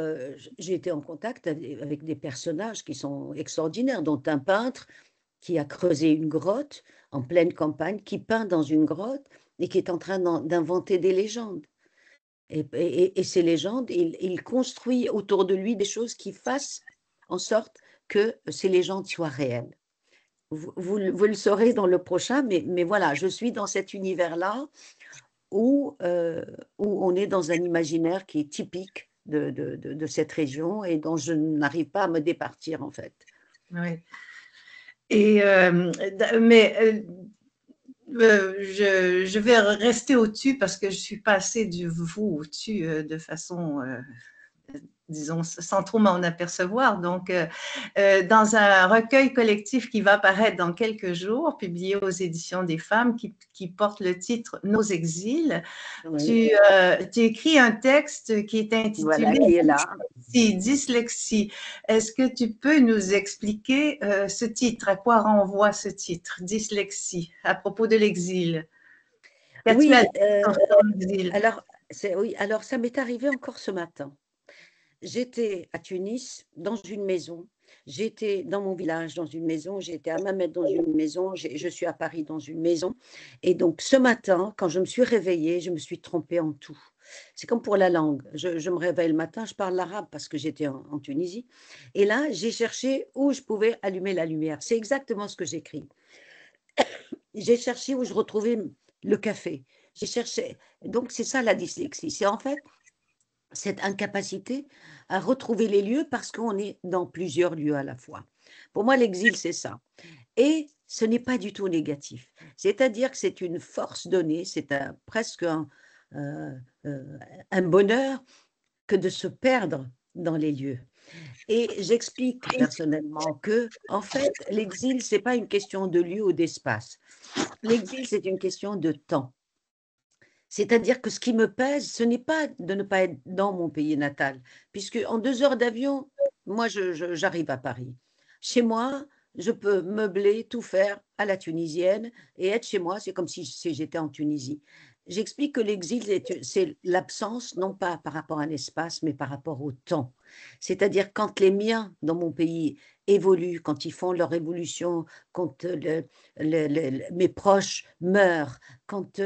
j'ai été en contact avec des personnages qui sont extraordinaires, dont un peintre qui a creusé une grotte en pleine campagne, qui peint dans une grotte et qui est en train d'inventer des légendes. Et ces légendes, il construit autour de lui des choses qui fassent en sorte que ces légendes soient réelles. Vous le saurez dans le prochain, mais voilà, je suis dans cet univers-là où on est dans un imaginaire qui est typique de cette région et dont je n'arrive pas à me départir en fait. Oui. Mais je vais rester au-dessus parce que je suis passée du vous au-dessus de façon disons, sans trop m'en apercevoir. Donc, dans un recueil collectif qui va paraître dans quelques jours, publié aux éditions des femmes, qui porte le titre Nos exils, Oui. tu écris un texte qui est intitulé Voilà, qui est là. Dyslexie. Est-ce que tu peux nous expliquer ce titre? À quoi renvoie ce titre, Dyslexie, à propos de l'exil? Qu'as-tu à Oui, dire sur ton exil? alors ça m'est arrivé encore ce matin. J'étais à Tunis dans une maison, j'étais dans mon village dans une maison, j'étais à Mamet dans une maison, je suis à Paris dans une maison. Et donc ce matin, quand je me suis réveillée, je me suis trompée en tout. C'est comme pour la langue. Je me réveille le matin, je parle l'arabe parce que j'étais en Tunisie. Et là, j'ai cherché où je pouvais allumer la lumière. C'est exactement ce que j'écris. J'ai cherché où je retrouvais le café. J'ai cherché. Donc c'est ça la dyslexie. C'est en fait cette incapacité à retrouver les lieux parce qu'on est dans plusieurs lieux à la fois. Pour moi, l'exil, c'est ça. Et ce n'est pas du tout négatif. C'est-à-dire que c'est une force donnée, c'est presque euh, un bonheur que de se perdre dans les lieux. Et j'explique personnellement que, en fait, l'exil, ce n'est pas une question de lieu ou d'espace. L'exil, c'est une question de temps. C'est-à-dire que ce qui me pèse, ce n'est pas de ne pas être dans mon pays natal, puisque en 2 heures d'avion, moi, j'arrive à Paris. Chez moi, je peux meubler, tout faire à la tunisienne et être chez moi, c'est comme si j'étais en Tunisie. J'explique que l'exil, c'est l'absence, non pas par rapport à l'espace, mais par rapport au temps. C'est-à-dire quand les miens dans mon pays évoluent, quand ils font leur évolution, quand mes proches meurent, quand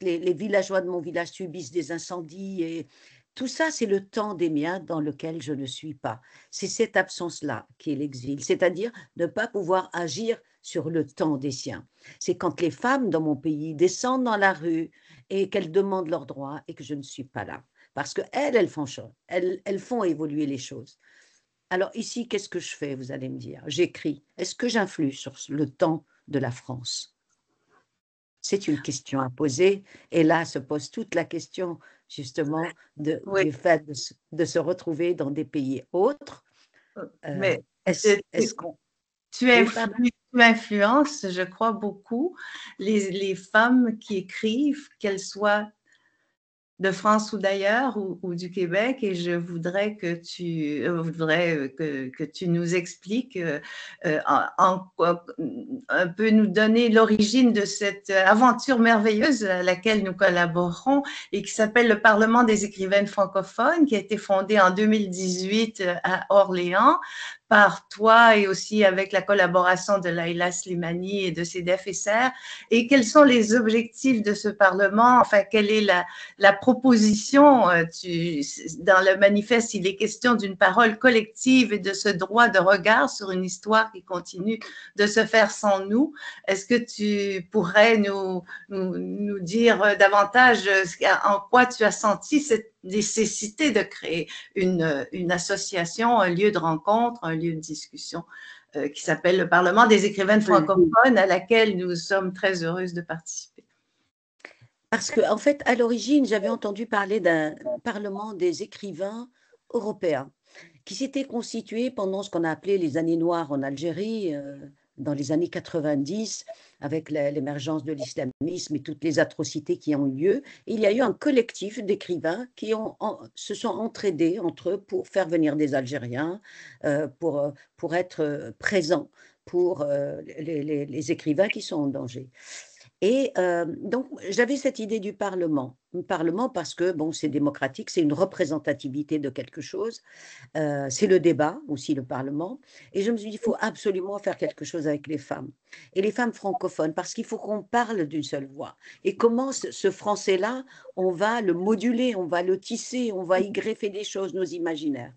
les villageois de mon village subissent des incendies, et tout ça, c'est le temps des miens dans lequel je ne suis pas. C'est cette absence-là qui est l'exil, c'est-à-dire ne pas pouvoir agir sur le temps des siens. C'est quand les femmes dans mon pays descendent dans la rue et qu'elles demandent leurs droits et que je ne suis pas là. Parce qu'elles, elles font évoluer les choses. Alors ici, qu'est-ce que je fais, vous allez me dire? J'écris. Est-ce que j'influe sur le temps de la France? C'est une question à poser. Et là se pose toute la question, justement, Oui, du fait de se retrouver dans des pays autres. mais Est-ce qu'on... Oui, pardon. tu influences, je crois, beaucoup les femmes qui écrivent, qu'elles soient de France ou d'ailleurs, ou du Québec, et je voudrais que tu nous expliques un peu nous donner l'origine de cette aventure merveilleuse à laquelle nous collaborons et qui s'appelle le Parlement des écrivaines francophones, qui a été fondé en 2018 à Orléans par toi et aussi avec la collaboration de Laïla Slimani et de CEDEF et SER. Et quels sont les objectifs de ce Parlement? Enfin, quelle est la proposition? Dans le manifeste, il est question d'une parole collective et de ce droit de regard sur une histoire qui continue de se faire sans nous. Est-ce que tu pourrais nous dire davantage en quoi tu as senti cette nécessité de créer une association, un lieu de rencontre, un lieu de discussion qui s'appelle le Parlement des écrivaines francophones, à laquelle nous sommes très heureuses de participer? Parce qu'en fait, à l'origine, j'avais entendu parler d'un Parlement des écrivains européens qui s'était constitué pendant ce qu'on a appelé les années noires en Algérie, dans les années 90, avec l'émergence de l'islamisme et toutes les atrocités qui ont eu lieu. Il y a eu un collectif d'écrivains qui se sont entraidés entre eux pour faire venir des Algériens, pour être présents pour les écrivains qui sont en danger. Et donc, j'avais cette idée du Parlement. Le Parlement parce que, bon, c'est démocratique, c'est une représentativité de quelque chose. C'est le débat aussi, le Parlement. Et je me suis dit, il faut absolument faire quelque chose avec les femmes. Et les femmes francophones, parce qu'il faut qu'on parle d'une seule voix. Et comment ce français-là, on va le moduler, on va le tisser, on va y greffer des choses, nos imaginaires.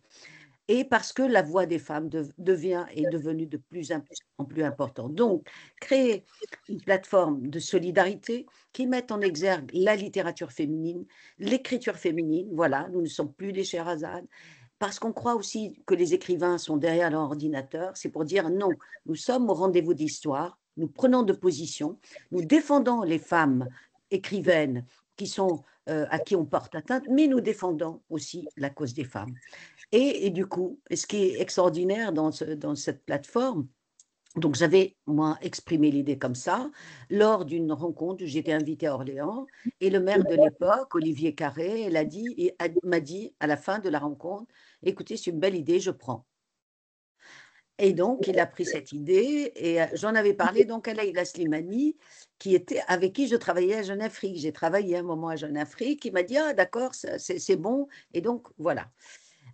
Et parce que la voix des femmes est devenue de plus en plus importante. Donc, créer une plateforme de solidarité qui mette en exergue la littérature féminine, l'écriture féminine. Voilà, nous ne sommes plus des Sherazade, parce qu'on croit aussi que les écrivains sont derrière leur ordinateur. C'est pour dire non, nous sommes au rendez-vous d'histoire, nous prenons de position, nous défendons les femmes écrivaines à qui on porte atteinte, mais nous défendons aussi la cause des femmes. Et du coup, ce qui est extraordinaire dans cette plateforme, donc j'avais, moi, exprimé l'idée comme ça, lors d'une rencontre où j'étais invitée à Orléans, et le maire de l'époque, Olivier Carré, m'a dit à la fin de la rencontre, écoutez, c'est une belle idée, je prends. Et donc, il a pris cette idée, et j'en avais parlé donc à Laïla Slimani, avec qui je travaillais à Jeune Afrique. J'ai travaillé un moment à Jeune Afrique, il m'a dit, ah d'accord, c'est bon, et donc voilà.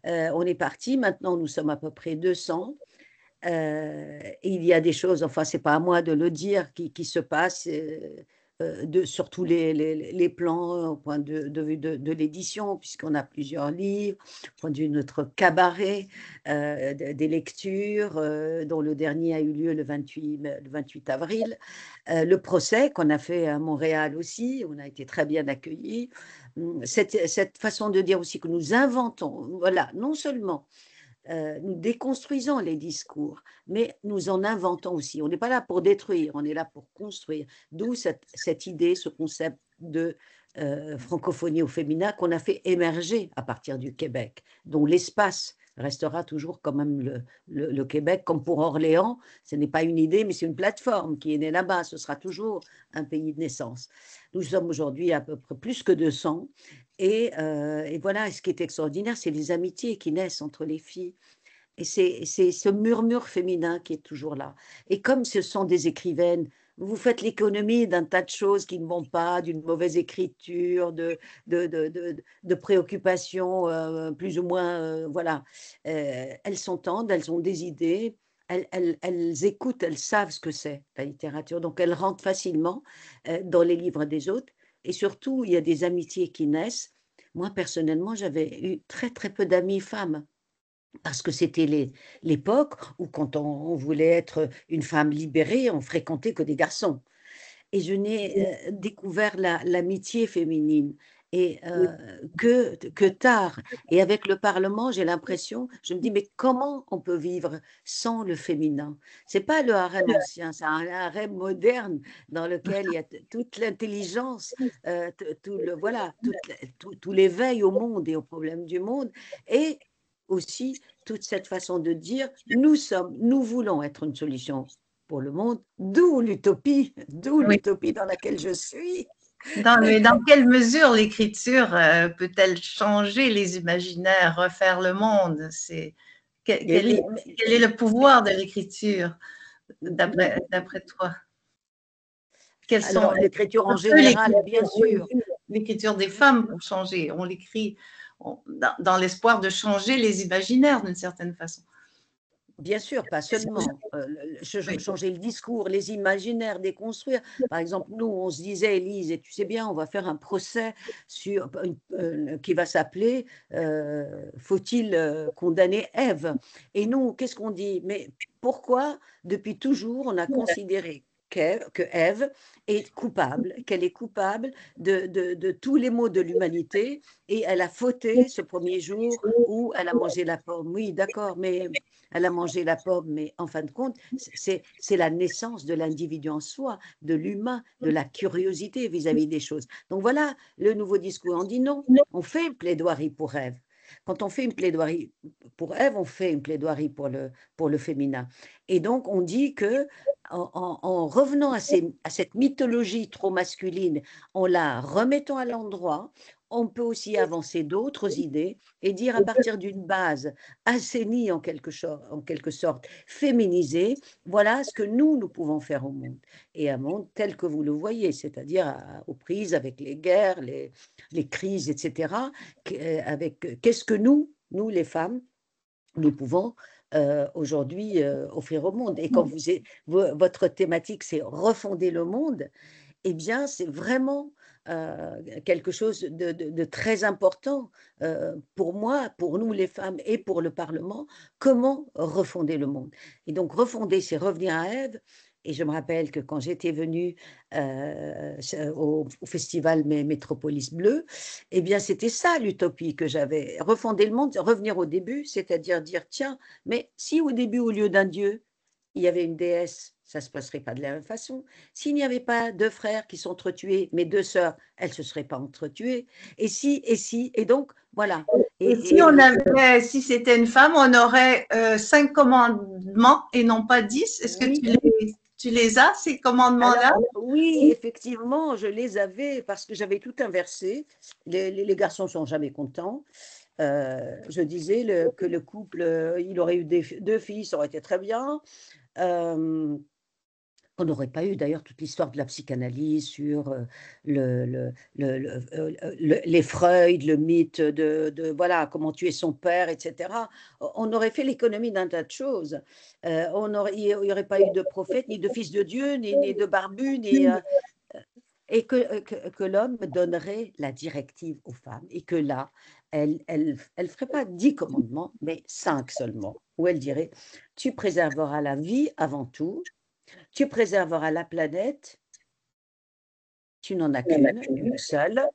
On est parti, maintenant nous sommes à peu près 200. Il y a des choses, enfin, c'est pas à moi de le dire, qui se passent sur tous les plans, au point de vue de l'édition, puisqu'on a plusieurs livres, au point de vue de notre cabaret, des lectures, dont le dernier a eu lieu le 28 avril. Le procès qu'on a fait à Montréal aussi, on a été très bien accueillis. Cette façon de dire aussi que nous inventons, voilà, non seulement nous déconstruisons les discours, mais nous en inventons aussi. On n'est pas là pour détruire, on est là pour construire. D'où cette idée, ce concept de francophonie au féminin qu'on a fait émerger à partir du Québec, dont l'espace restera toujours quand même le Québec, comme pour Orléans, ce n'est pas une idée, mais c'est une plateforme qui est née là-bas, ce sera toujours un pays de naissance. Nous sommes aujourd'hui à peu près plus que 200, et voilà, ce qui est extraordinaire, c'est les amitiés qui naissent entre les filles. Et c'est ce murmure féminin qui est toujours là. Et comme ce sont des écrivaines, vous faites l'économie d'un tas de choses qui ne vont pas, d'une mauvaise écriture, de préoccupations plus ou moins, voilà. Elles s'entendent, elles ont des idées, elles écoutent, elles savent ce que c'est, la littérature. Donc elles rentrent facilement dans les livres des autres. Et surtout, il y a des amitiés qui naissent. Moi, personnellement, j'avais eu très, très peu d'amies femmes parce que c'était l'époque où quand on voulait être une femme libérée, on fréquentait que des garçons. Et je n'ai découvert l'amitié féminine que tard. Et avec le Parlement, j'ai l'impression, je me dis, mais comment on peut vivre sans le féminin? C'est pas le harem ancien, c'est un harem moderne dans lequel il y a toute l'intelligence, voilà, tout l'éveil au monde et aux problèmes du monde, et aussi toute cette façon de dire, nous voulons être une solution pour le monde, d'où l'utopie Oui. dans laquelle je suis. Dans quelle mesure l'écriture peut-elle changer les imaginaires, refaire le monde? Quel est le pouvoir de l'écriture, d'après toi? Alors, l'écriture en général, bien sûr. L'écriture des femmes pour changer. On l'écrit dans l'espoir de changer les imaginaires d'une certaine façon. Bien sûr, pas seulement changer le discours, les imaginaires, déconstruire. Par exemple, nous, on se disait, Élise, et tu sais bien, on va faire un procès qui va s'appeler Faut-il condamner Ève? Et nous, qu'est-ce qu'on dit? Mais pourquoi, depuis toujours, on a considéré que Ève est coupable, qu'elle est coupable de tous les maux de l'humanité, et elle a fauté ce premier jour où elle a mangé la pomme. Oui, d'accord, mais elle a mangé la pomme, mais en fin de compte, c'est la naissance de l'individu en soi, de l'humain, de la curiosité vis-à-vis des choses. Donc voilà le nouveau discours. On dit non, on fait une plaidoirie pour Ève. Quand on fait une plaidoirie pour Ève, on fait une plaidoirie pour le féminin. Et donc, on dit que en revenant à cette mythologie trop masculine, en la remettant à l'endroit, on peut aussi avancer d'autres idées et dire à partir d'une base assainie en quelque sorte, féminisée, voilà ce que nous pouvons faire au monde. Et un monde tel que vous le voyez, c'est-à-dire aux prises avec les guerres, les crises, etc. Qu'est-ce que nous les femmes, nous pouvons aujourd'hui offrir au monde. Et quand votre thématique, c'est refonder le monde, eh bien, c'est vraiment quelque chose de très important pour moi, pour nous les femmes et pour le Parlement. Comment refonder le monde? Et donc, refonder, c'est revenir à Ève. Et je me rappelle que quand j'étais venue au festival Métropolis Bleu, eh bien, c'était ça l'utopie que j'avais. Refonder le monde, revenir au début, c'est-à-dire dire, tiens, mais si au début, au lieu d'un dieu, il y avait une déesse, ça ne se passerait pas de la même façon. S'il n'y avait pas deux frères qui sont entretués, mais deux sœurs, elles ne se seraient pas entretuées. Et donc, voilà. Si c'était une femme, on aurait 5 commandements et non pas 10. Est-ce que tu les as, ces commandements-là? Oui, effectivement, je les avais parce que j'avais tout inversé. Les garçons ne sont jamais contents. Je disais que le couple, il aurait eu deux filles, ça aurait été très bien. On n'aurait pas eu d'ailleurs toute l'histoire de la psychanalyse sur les Freud, le mythe voilà, comment tuer son père, etc. On aurait fait l'économie d'un tas de choses. Il n'y aurait pas eu de prophète, ni de fils de Dieu, ni de barbu, et que l'homme donnerait la directive aux femmes, et que là, elle ferait pas 10 commandements, mais 5 seulement, où elle dirait, tu préserveras la vie avant tout, tu préserveras la planète, tu n'en as qu'une seule,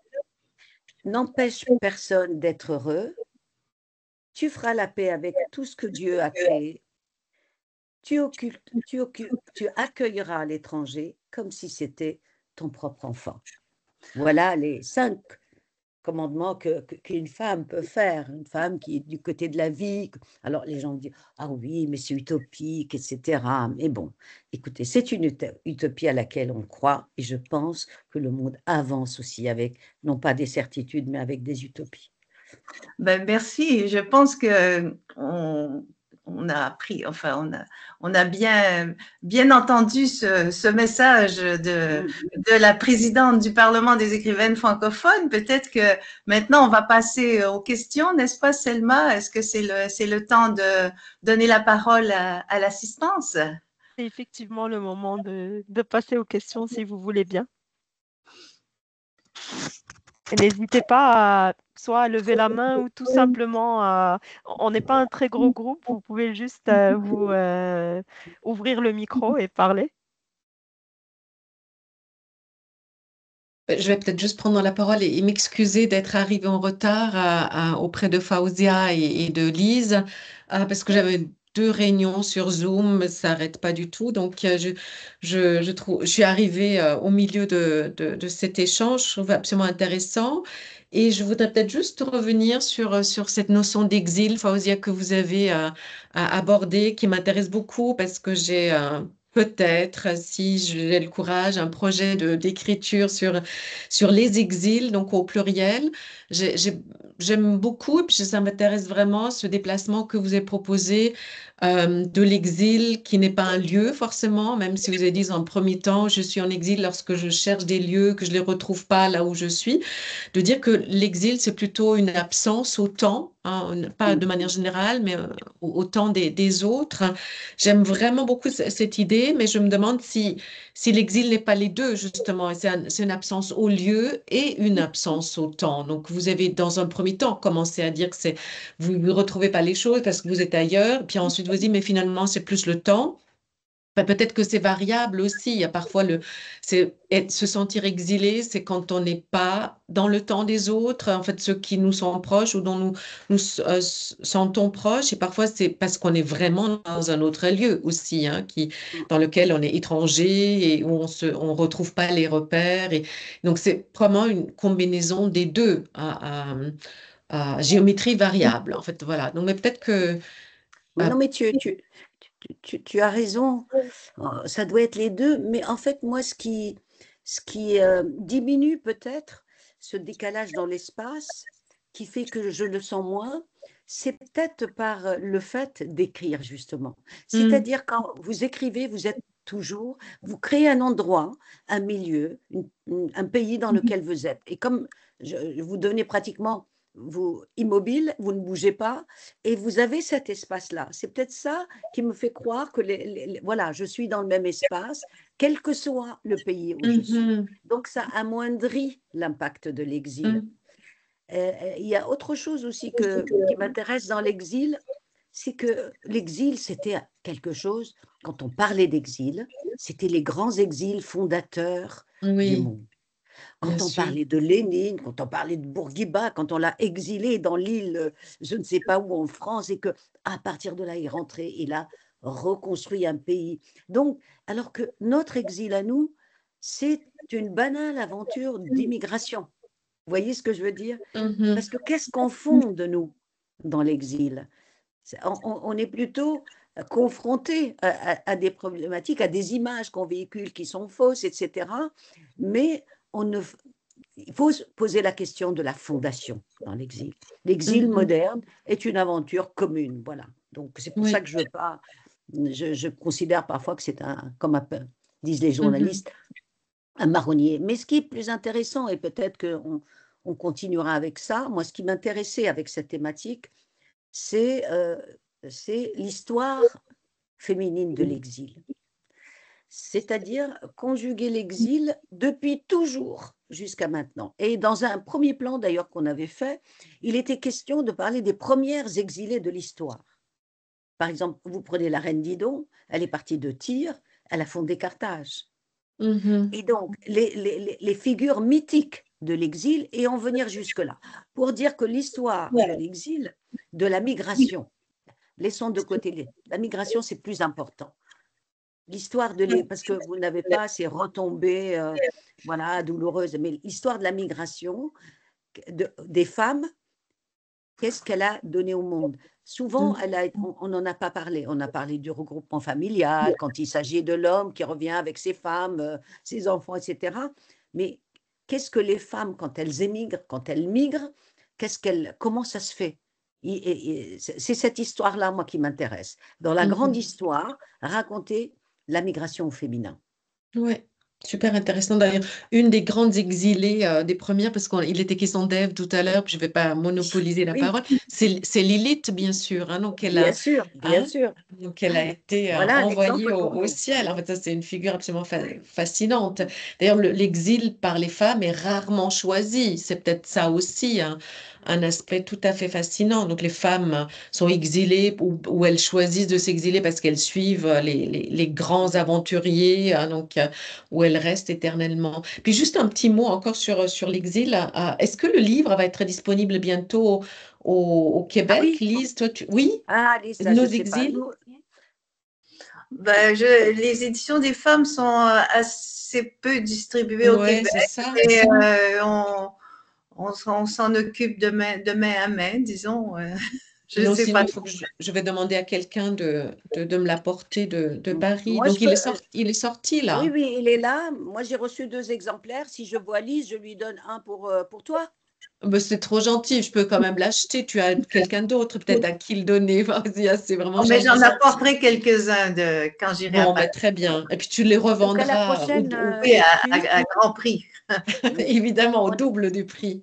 n'empêche personne d'être heureux, tu feras la paix avec tout ce que Dieu a créé, tu accueilleras l'étranger comme si c'était ton propre enfant. Voilà les 5 commandement qu'une femme peut faire, une femme qui est du côté de la vie. Alors les gens disent, ah oui, mais c'est utopique, etc. Mais bon, écoutez, c'est une utopie à laquelle on croit et je pense que le monde avance aussi avec, non pas des certitudes, mais avec des utopies. Ben, merci. Je pense que on a appris, enfin, on a bien entendu ce message de la présidente du Parlement des écrivaines francophones. Peut-être que maintenant, on va passer aux questions, n'est-ce pas, Selma? Est-ce que c'est le temps de donner la parole à l'assistance? C'est effectivement le moment de passer aux questions si vous voulez bien. Et n'hésitez pas soit à lever la main ou tout simplement à... On n'est pas un très gros groupe, vous pouvez juste vous ouvrir le micro et parler. Je vais peut-être juste prendre la parole et m'excuser d'être arrivée en retard auprès de Fauzia et de Lise, parce que j'avais deux réunions sur Zoom, ça n'arrête pas du tout. Donc, je suis arrivée au milieu de cet échange, je trouve absolument intéressant. Et je voudrais peut-être juste revenir sur cette notion d'exil, Fauzia, que vous avez abordée, qui m'intéresse beaucoup parce que j'ai peut-être, si j'ai le courage, un projet d'écriture sur les exils, donc au pluriel. J'aime beaucoup, et puis ça m'intéresse vraiment, ce déplacement que vous avez proposé de l'exil, qui n'est pas un lieu forcément, même si vous avez dit en premier temps, je suis en exil lorsque je cherche des lieux, que je ne les retrouve pas là où je suis, de dire que l'exil, c'est plutôt une absence au temps, hein, pas de manière générale, mais au temps des autres. J'aime vraiment beaucoup cette idée, mais je me demande si l'exil n'est pas les deux, justement, et c'est une absence au lieu et une absence au temps. Donc, vous avez, dans un premier temps, commencé à dire que vous ne retrouvez pas les choses parce que vous êtes ailleurs, puis ensuite vous dites, mais finalement, c'est plus le temps. Enfin, peut-être que c'est variable aussi. Il y a parfois se sentir exilé, c'est quand on n'est pas dans le temps des autres, en fait, ceux qui nous sont proches ou dont nous sentons proches. Et parfois, c'est parce qu'on est vraiment dans un autre lieu aussi, hein, dans lequel on est étranger et où on retrouve pas les repères. Et donc, c'est vraiment une combinaison des deux à géométrie variable, en fait. Voilà. Donc, mais peut-être que. Oui, non, mais tu as raison. Ça doit être les deux. Mais en fait, moi, ce qui diminue peut-être ce décalage dans l'espace, qui fait que je le sens moins, c'est peut-être par le fait d'écrire, justement. Hmm, C'est-à-dire, quand vous écrivez, vous êtes toujours, vous créez un endroit, un milieu, un pays dans lequel vous êtes. Et comme vous donnez pratiquement vous immobile, vous ne bougez pas, et vous avez cet espace-là. C'est peut-être ça qui me fait croire que voilà, je suis dans le même espace, quel que soit le pays où je suis. mhm, Donc ça amoindrit l'impact de l'exil. mhm. Il y a autre chose aussi qui m'intéresse dans l'exil, c'est que l'exil, c'était quelque chose, quand on parlait d'exil, c'était les grands exils fondateurs du Oui, monde. bien Quand on sûr. parlait de Lénine, quand on parlait de Bourguiba, quand on l'a exilé dans l'île, je ne sais pas où en France, et que à partir de là, il est rentré, il a reconstruit un pays. Donc, alors que notre exil à nous, c'est une banale aventure d'immigration. Vous voyez ce que je veux dire? Mhm, Parce que qu'est-ce qu'on fond de nous dans l'exil? On est plutôt confronté à des problématiques, à des images qu'on véhicule qui sont fausses, etc. Mais on ne, il faut se poser la question de la fondation dans l'exil. L'exil mhm. moderne est une aventure commune, voilà. Donc c'est pour ça Oui. que je veux pas, je considère parfois que c'est comme disent les Mhm, journalistes, un marronnier. Mais ce qui est plus intéressant, et peut-être qu'on continuera avec ça, moi ce qui m'intéressait avec cette thématique, c'est l'histoire féminine de l'exil, c'est-à-dire conjuguer l'exil depuis toujours jusqu'à maintenant. Et dans un premier plan d'ailleurs qu'on avait fait, il était question de parler des premières exilées de l'histoire. Par exemple, vous prenez la reine Didon, elle est partie de Tyr, elle a fondé Carthage. mhm. Et donc, les figures mythiques de l'exil, et en venir jusque-là, pour dire que l'histoire de l'exil, de la migration, laissons de côté la migration, c'est plus important. L'histoire parce que vous n'avez pas ces retombées voilà, douloureuses, mais l'histoire de la migration, des femmes, qu'est-ce qu'elle a donné au monde. Souvent, on n'en a pas parlé. On a parlé du regroupement familial, quand il s'agit de l'homme qui revient avec ses femmes, ses enfants, etc. Mais qu'est-ce que les femmes, quand elles émigrent, quand elles migrent, comment ça se fait? C'est cette histoire-là, moi, qui m'intéresse. Dans la grande histoire, raconter la migration au féminin. Oui, super intéressant. D'ailleurs, une des grandes exilées, des premières, parce qu'il était question d'Ève tout à l'heure, puis je ne vais pas monopoliser la Oui, parole, c'est Lilith, bien sûr. Hein, donc, bien sûr, bien hein, sûr. donc, elle a été Voilà un envoyée exemple pour au nous. ciel. En fait, ça, c'est une figure absolument fascinante. D'ailleurs, l'exil par les femmes est rarement choisi. C'est peut-être ça aussi, hein, un aspect tout à fait fascinant. Donc, les femmes sont exilées ou elles choisissent de s'exiler parce qu'elles suivent les grands aventuriers, hein, donc, où elles restent éternellement. Puis, juste un petit mot encore sur l'exil. Est-ce que le livre va être disponible bientôt au Ah Québec, oui, Lise? Oui? ah, Lisa, Nos je ne sais pas. exils? Ben, les éditions des femmes sont assez peu distribuées au Ouais, Québec c'est ça. et on s'en occupe de main à main, disons. Je ne Non, sais sinon, pas. il faut que je vais demander à quelqu'un de me l'apporter de Paris. Moi, je Donc, peux. il est sorti Oui, là. oui, il est là. Moi, j'ai reçu 2 exemplaires. Si je vois Lise, je lui donne un pour toi. Ben, c'est trop gentil, je peux quand même l'acheter. Tu as quelqu'un d'autre peut-être à qui le donner. Vas-y, ah, c'est vraiment Mais j'en gentil. apporterai quelques-uns quand j'irai à Bon, Paris. ben, très bien. Et puis tu les Donc, à la revendras prochaine Oui, lecture, à grand prix. évidemment au on, double du prix.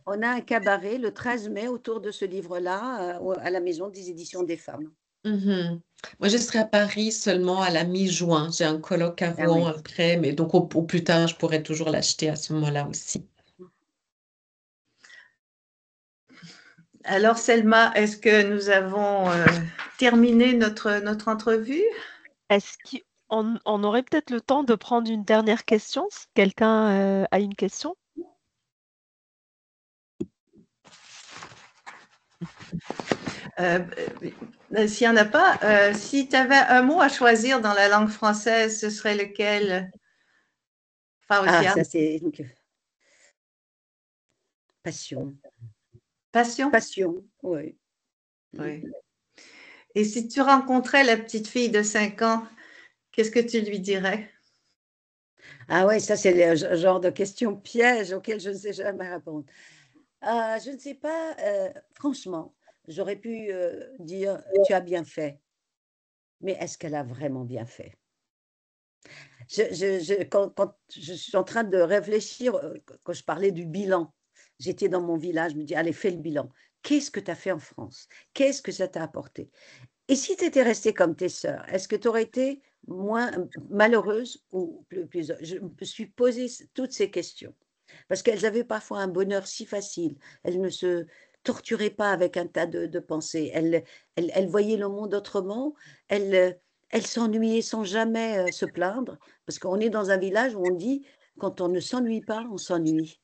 on a un cabaret le 13 mai autour de ce livre-là, à la Maison des éditions des femmes. Mhm. Moi, je serai à Paris seulement à la mi-juin. J'ai un colloque à Ah Rouen oui. après, mais donc au plus tard, je pourrais toujours l'acheter à ce moment-là aussi. Alors, Selma, est-ce que nous avons terminé notre entrevue? Est-ce qu'on aurait peut-être le temps de prendre une dernière question, si quelqu'un a une question? S'il n'y en a pas, si tu avais un mot à choisir dans la langue française, ce serait lequel, Ah, Fauzia? ça, c'est passion. Passion? Passion, oui. Oui. Et si tu rencontrais la petite fille de 5 ans, qu'est-ce que tu lui dirais? Ah ouais, ça, c'est le genre de question piège auquel je ne sais jamais répondre. Je ne sais pas, franchement, j'aurais pu dire tu as bien fait, mais est-ce qu'elle a vraiment bien fait? Quand je suis en train de réfléchir, quand je parlais du bilan, j'étais dans mon village, je me dis allez, fais le bilan. Qu'est-ce que tu as fait en France? Qu'est-ce que ça t'a apporté? Et si tu étais restée comme tes sœurs, est-ce que tu aurais été moins malheureuse ou plus je me suis posé toutes ces questions parce qu'elles avaient parfois un bonheur si facile. Elles ne se torturaient pas avec un tas de pensées. Elles voyaient le monde autrement. Elles s'ennuyaient sans jamais se plaindre parce qu'on est dans un village où on dit quand on ne s'ennuie pas, on s'ennuie.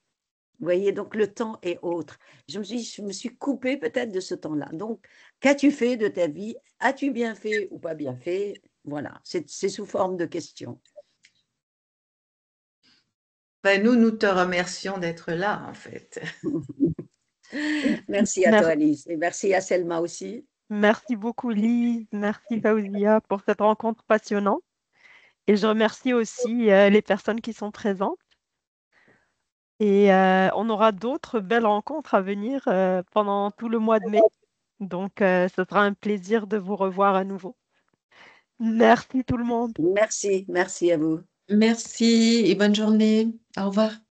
Vous voyez, donc le temps est autre. Je me suis coupée peut-être de ce temps-là. Donc, qu'as-tu fait de ta vie? As-tu bien fait ou pas bien fait? Voilà, c'est sous forme de questions. Ben, nous te remercions d'être là, en fait. Merci à toi, Mer- Alice, et merci à Selma aussi. Merci beaucoup, Lise. Merci, Fauzia, pour cette rencontre passionnante. Et je remercie aussi les personnes qui sont présentes. Et on aura d'autres belles rencontres à venir pendant tout le mois de mai. Donc, ce sera un plaisir de vous revoir à nouveau. Merci tout le monde. Merci à vous. Merci et bonne journée. Au revoir.